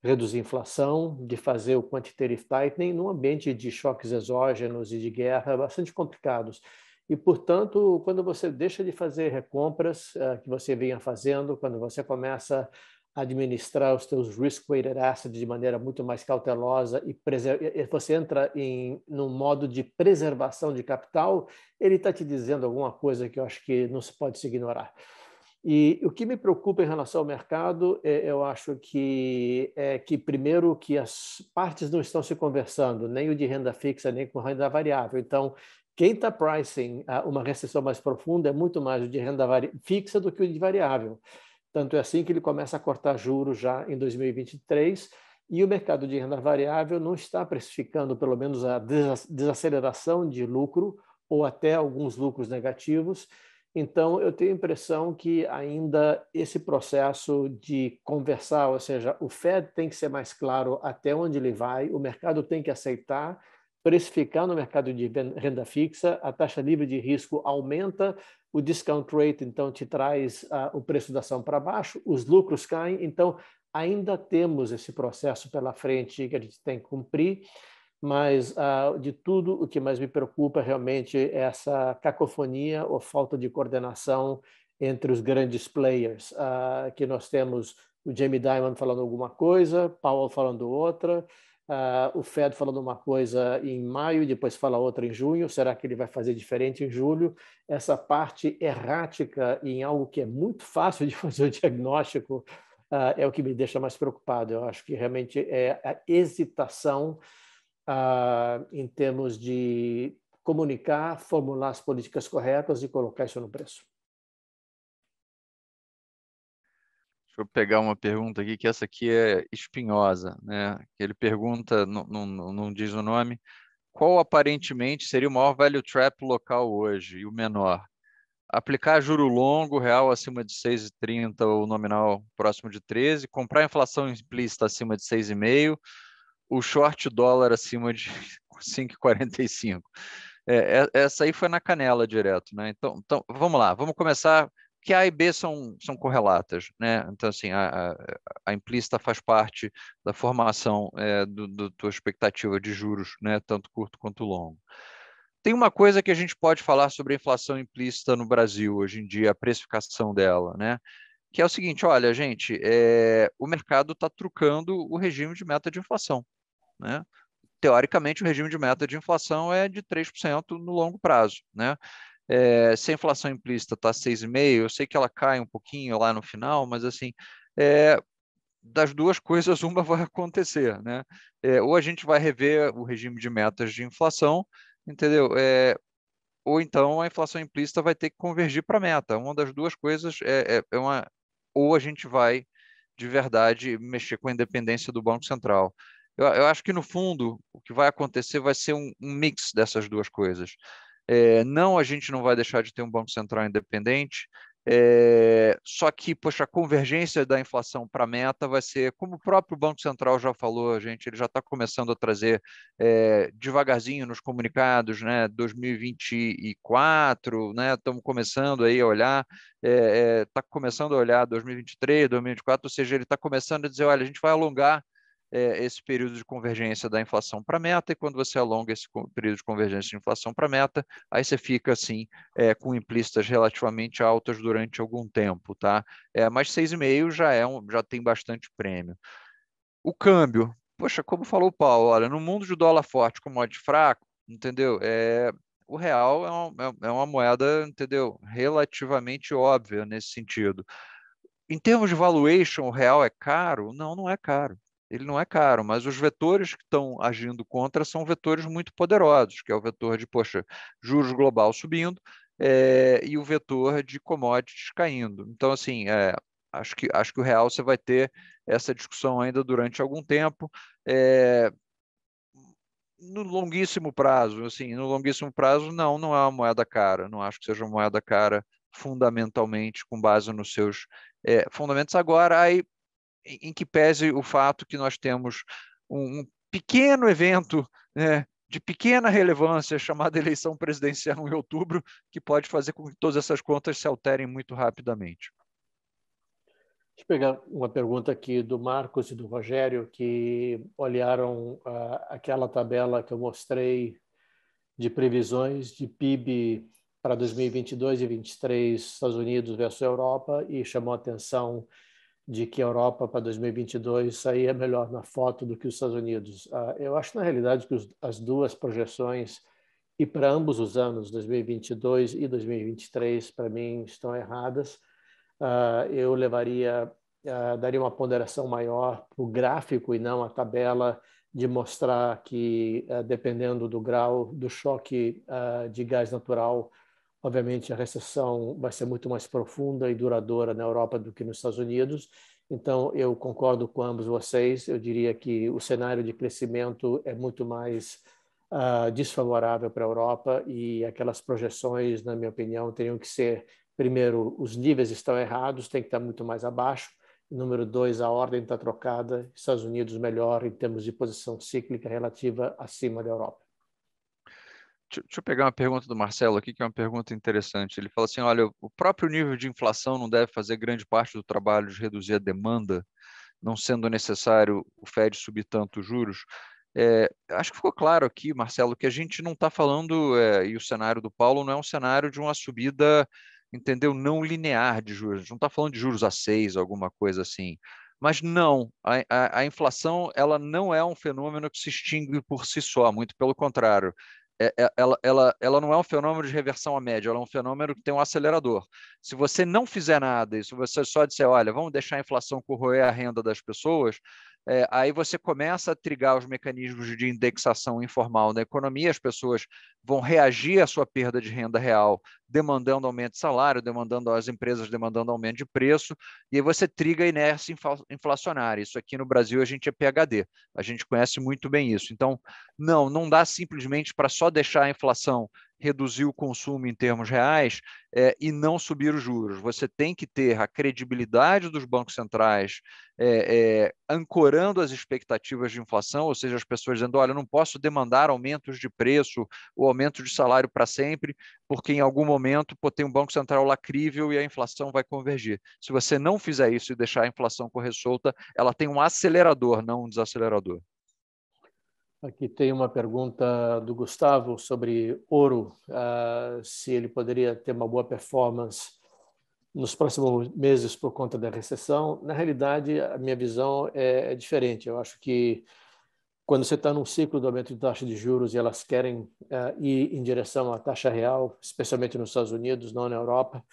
reduzir a inflação, de fazer o quantitative tightening num ambiente de choques exógenos e de guerra bastante complicados. E, portanto, quando você deixa de fazer recompras que você vinha fazendo, quando você começa a administrar os seus risk-weighted assets de maneira muito mais cautelosa e você entra num modo de preservação de capital, ele está te dizendo alguma coisa que eu acho que não se pode se ignorar. E o que me preocupa em relação ao mercado, eu acho que primeiro, que as partes não estão se conversando, nem o de renda fixa, nem com renda variável. Então, quem está pricing uma recessão mais profunda é muito mais o de renda fixa do que o de variável. Tanto é assim que ele começa a cortar juros já em 2023, e o mercado de renda variável não está precificando, pelo menos, a desaceleração de lucro ou até alguns lucros negativos. Então, eu tenho a impressão que ainda esse processo de conversar, ou seja, o Fed tem que ser mais claro até onde ele vai, o mercado tem que aceitar, precificar no mercado de renda fixa, a taxa livre de risco aumenta, o discount rate, então, te traz o preço da ação para baixo, os lucros caem, então, ainda temos esse processo pela frente que a gente tem que cumprir, mas, de tudo, o que mais me preocupa realmente é essa cacofonia ou falta de coordenação entre os grandes players, que nós temos o Jamie Dimon falando alguma coisa, Powell falando outra, o Fed falando uma coisa em maio, depois fala outra em junho. Será que ele vai fazer diferente em julho? Essa parte errática em algo que é muito fácil de fazer o diagnóstico é o que me deixa mais preocupado. Eu acho que realmente é a hesitação em termos de comunicar, formular as políticas corretas e colocar isso no preço. Deixa eu pegar uma pergunta aqui, que essa aqui é espinhosa, né? Ele pergunta, não diz o nome, qual aparentemente seria o maior value trap local hoje e o menor? Aplicar juro longo, real acima de 6,30 ou nominal próximo de 13, comprar inflação implícita acima de 6,5, o short dólar acima de 5,45. Essa aí foi na canela direto, né? Então vamos lá, vamos começar, que A e B são correlatas, né? Então, assim, a implícita faz parte da formação da tua expectativa de juros, né? Tanto curto quanto longo. Tem uma coisa que a gente pode falar sobre a inflação implícita no Brasil hoje em dia, a precificação dela, né? Que é o seguinte, olha, gente, o mercado está trucando o regime de meta de inflação, né? Teoricamente, o regime de meta de inflação é de 3% no longo prazo, né? Se a inflação implícita está 6,5%, eu sei que ela cai um pouquinho lá no final, mas assim, das duas coisas, uma vai acontecer, né? Ou a gente vai rever o regime de metas de inflação, entendeu? Ou então a inflação implícita vai ter que convergir para a meta. Uma das duas coisas ou a gente vai, de verdade, mexer com a independência do Banco Central. Eu acho que, no fundo, o que vai acontecer vai ser um mix dessas duas coisas. Não, a gente não vai deixar de ter um Banco Central independente, só que, poxa, a convergência da inflação para a meta vai ser, como o próprio Banco Central já falou, ele já está começando a trazer devagarzinho nos comunicados, né, 2024, né, estamos começando aí a olhar, está começando a olhar 2023, 2024, ou seja, ele está começando a dizer, olha, a gente vai alongar esse período de convergência da inflação para a meta, e quando você alonga esse período de convergência de inflação para a meta, aí você fica assim, com implícitas relativamente altas durante algum tempo, tá? Mas 6,5 já tem bastante prêmio. O câmbio, poxa, como falou o Paulo, olha, no mundo de dólar forte, commodity fraco, entendeu? O real é uma moeda, entendeu? Relativamente óbvia nesse sentido. Em termos de valuation, o real é caro? Não, não é caro. Ele não é caro, mas os vetores que estão agindo contra são vetores muito poderosos, que é o vetor de, poxa, juros global subindo, e o vetor de commodities caindo. Então, assim, acho que o real você vai ter essa discussão ainda durante algum tempo. No longuíssimo prazo, assim, no longuíssimo prazo, não é uma moeda cara. Não acho que seja uma moeda cara fundamentalmente com base nos seus fundamentos. Agora, aí, em que pese o fato que nós temos um pequeno evento, né, de pequena relevância chamado eleição presidencial em outubro, que pode fazer com que todas essas contas se alterem muito rapidamente. Deixa eu pegar uma pergunta aqui do Marcos e do Rogério, que olharam aquela tabela que eu mostrei de previsões de PIB para 2022 e 2023, Estados Unidos versus Europa, e chamou a atenção de que a Europa para 2022 saía melhor na foto do que os Estados Unidos. Eu acho, na realidade, que as duas projeções, e para ambos os anos, 2022 e 2023, para mim, estão erradas. Eu daria uma ponderação maior para o gráfico e não a tabela, de mostrar que, dependendo do grau do choque de gás natural, obviamente a recessão vai ser muito mais profunda e duradoura na Europa do que nos Estados Unidos. Então, eu concordo com ambos vocês. Eu diria que o cenário de crescimento é muito mais desfavorável para a Europa, e aquelas projeções, na minha opinião, teriam que ser: primeiro, os níveis estão errados, tem que estar muito mais abaixo. Número 2, a ordem está trocada. Estados Unidos melhor em termos de posição cíclica relativa acima da Europa. Deixa eu pegar uma pergunta do Marcelo aqui, que é uma pergunta interessante. Ele fala assim, olha, o próprio nível de inflação não deve fazer grande parte do trabalho de reduzir a demanda, não sendo necessário o Fed subir tanto os juros? Acho que ficou claro aqui, Marcelo, que a gente não está falando, e o cenário do Paulo não é um cenário de uma subida, entendeu, não linear de juros. A gente não está falando de juros a 6, alguma coisa assim. Mas não, a inflação ela não é um fenômeno que se extingue por si só, muito pelo contrário. Ela não é um fenômeno de reversão à média, ela é um fenômeno que tem um acelerador. Se você não fizer nada, e se você só disser, olha, vamos deixar a inflação corroer a renda das pessoas, aí você começa a trigar os mecanismos de indexação informal na economia, as pessoas vão reagir à sua perda de renda real, demandando aumento de salário, as empresas demandando aumento de preço, e aí você triga a inércia inflacionária. Isso aqui no Brasil a gente é PhD, a gente conhece muito bem isso. Então, não dá simplesmente para só deixar a inflação reduzir o consumo em termos reais e não subir os juros. Você tem que ter a credibilidade dos bancos centrais ancorando as expectativas de inflação, ou seja, as pessoas dizendo, olha, eu não posso demandar aumentos de preço ou aumento de salário para sempre, porque em algum momento tem um banco central lá crível e a inflação vai convergir. Se você não fizer isso e deixar a inflação correr solta, ela tem um acelerador, não um desacelerador. Aqui tem uma pergunta do Gustavo sobre ouro, se ele poderia ter uma boa performance nos próximos meses por conta da recessão. Na realidade, a minha visão é diferente. Eu acho que quando você está num ciclo do aumento de taxa de juros e elas querem ir em direção à taxa real, especialmente nos Estados Unidos, não na Europa,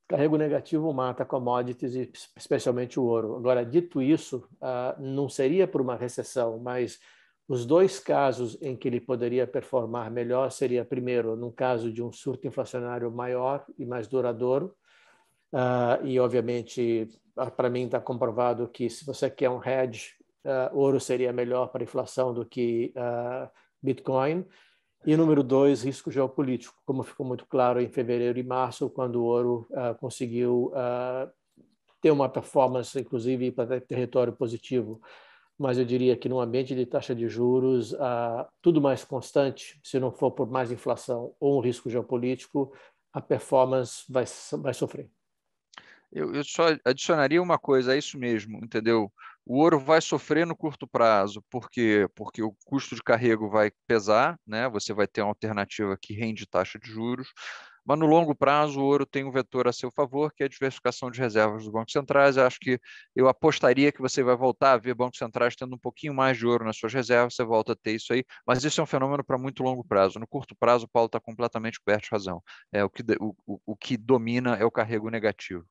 carrego negativo mata commodities, e especialmente o ouro. Agora, dito isso, não seria por uma recessão, mas os dois casos em que ele poderia performar melhor seria, primeiro, num caso de um surto inflacionário maior e mais duradouro, e, obviamente, para mim está comprovado que, se você quer um hedge, ouro seria melhor para a inflação do que Bitcoin. E, número 2, risco geopolítico, como ficou muito claro em fevereiro e março, quando o ouro conseguiu ter uma performance, inclusive, para território positivo. Mas eu diria que, num ambiente de taxa de juros tudo mais constante, se não for por mais inflação ou um risco geopolítico, a performance vai sofrer. Eu só adicionaria uma coisa, é isso mesmo, entendeu? O ouro vai sofrer no curto prazo, porque o custo de carrego vai pesar, né? Você vai ter uma alternativa que rende taxa de juros, mas no longo prazo o ouro tem um vetor a seu favor, que é a diversificação de reservas dos bancos centrais. Eu acho que eu apostaria que você vai voltar a ver bancos centrais tendo um pouquinho mais de ouro nas suas reservas, você volta a ter isso aí, mas isso é um fenômeno para muito longo prazo. No curto prazo, o Paulo está completamente coberto de razão. O que domina é o carrego negativo.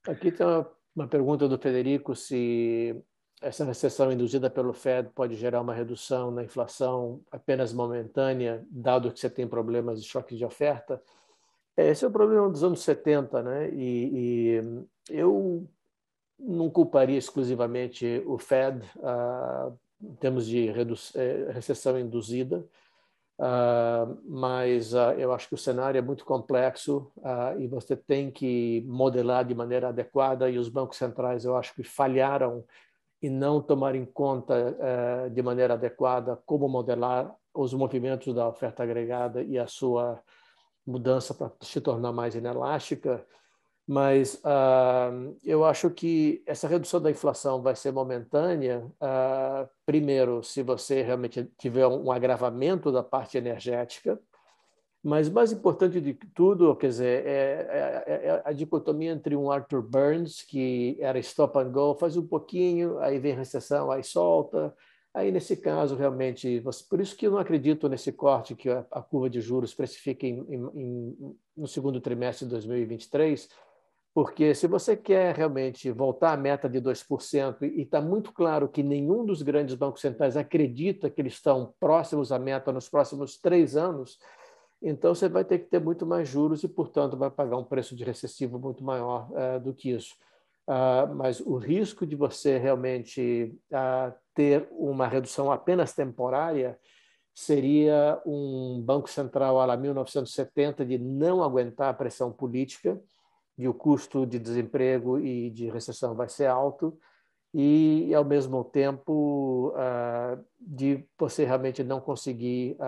Aqui tem uma pergunta do Federico, se essa recessão induzida pelo Fed pode gerar uma redução na inflação apenas momentânea, dado que você tem problemas de choque de oferta. Esse é o problema dos anos 70, né? E eu não culparia exclusivamente o Fed em termos de recessão induzida, mas eu acho que o cenário é muito complexo e você tem que modelar de maneira adequada, e os bancos centrais eu acho que falharam em não tomar em conta de maneira adequada como modelar os movimentos da oferta agregada e a sua mudança para se tornar mais inelástica. Mas eu acho que essa redução da inflação vai ser momentânea, primeiro, se você realmente tiver um agravamento da parte energética, mas mais importante de tudo, quer dizer, é a dicotomia entre um Arthur Burns, que era stop and go, faz um pouquinho, aí vem recessão, aí solta. Aí, nesse caso, realmente, por isso que eu não acredito nesse corte que a curva de juros precifica no segundo trimestre de 2023, porque se você quer realmente voltar à meta de 2%, e está muito claro que nenhum dos grandes bancos centrais acredita que eles estão próximos à meta nos próximos 3 anos, então você vai ter que ter muito mais juros e, portanto, vai pagar um preço de recessivo muito maior do que isso. Mas o risco de você realmente ter uma redução apenas temporária seria um Banco Central à la 1970 de não aguentar a pressão política, e o custo de desemprego e de recessão vai ser alto, e, ao mesmo tempo, de você realmente não conseguir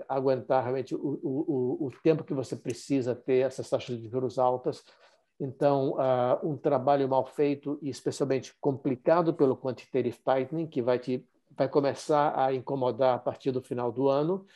aguentar realmente o tempo que você precisa ter essas taxas de juros altas. Então, um trabalho mal feito e especialmente complicado pelo quantitative tightening, que vai começar a incomodar a partir do final do ano,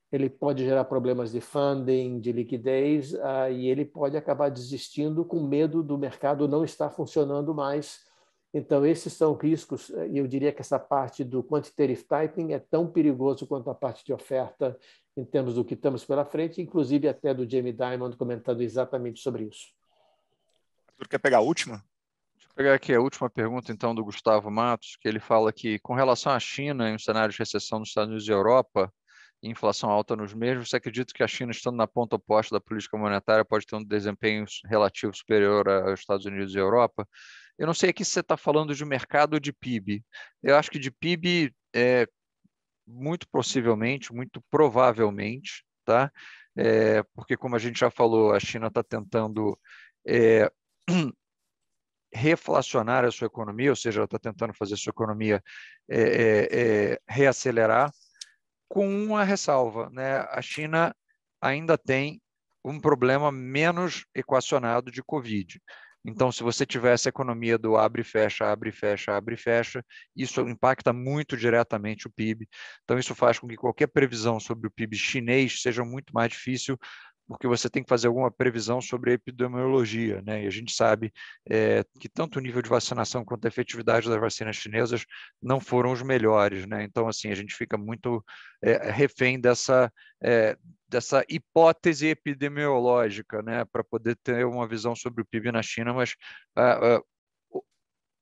ele pode gerar problemas de funding, de liquidez, e ele pode acabar desistindo com medo do mercado não estar funcionando mais. Então, esses são riscos, e eu diria que essa parte do quantitative tightening é tão perigoso quanto a parte de oferta em termos do que estamos pela frente, inclusive até do Jamie Dimon comentando exatamente sobre isso. Arthur, quer pegar a última? Deixa eu pegar aqui a última pergunta, então, do Gustavo Matos, que ele fala que, com relação à China, em um cenário de recessão nos Estados Unidos e Europa, e inflação alta nos mesmos, você acredita que a China, estando na ponta oposta da política monetária, pode ter um desempenho relativo superior aos Estados Unidos e Europa? Eu não sei aqui se você está falando de mercado ou de PIB. Eu acho que de PIB, muito possivelmente, muito provavelmente, tá? Porque, como a gente já falou, a China está tentando reflacionar a sua economia, ou seja, ela está tentando fazer a sua economia reacelerar, com uma ressalva, né? A China ainda tem um problema menos equacionado de Covid. Então, se você tivesse a economia do abre e fecha, abre e fecha, abre e fecha, isso impacta muito diretamente o PIB. Então, isso faz com que qualquer previsão sobre o PIB chinês seja muito mais difícil, porque você tem que fazer alguma previsão sobre a epidemiologia, né? E a gente sabe que tanto o nível de vacinação quanto a efetividade das vacinas chinesas não foram os melhores, né? Então, assim, a gente fica muito refém dessa hipótese epidemiológica, né? Para poder ter uma visão sobre o PIB na China, mas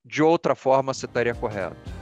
de outra forma você estaria correto.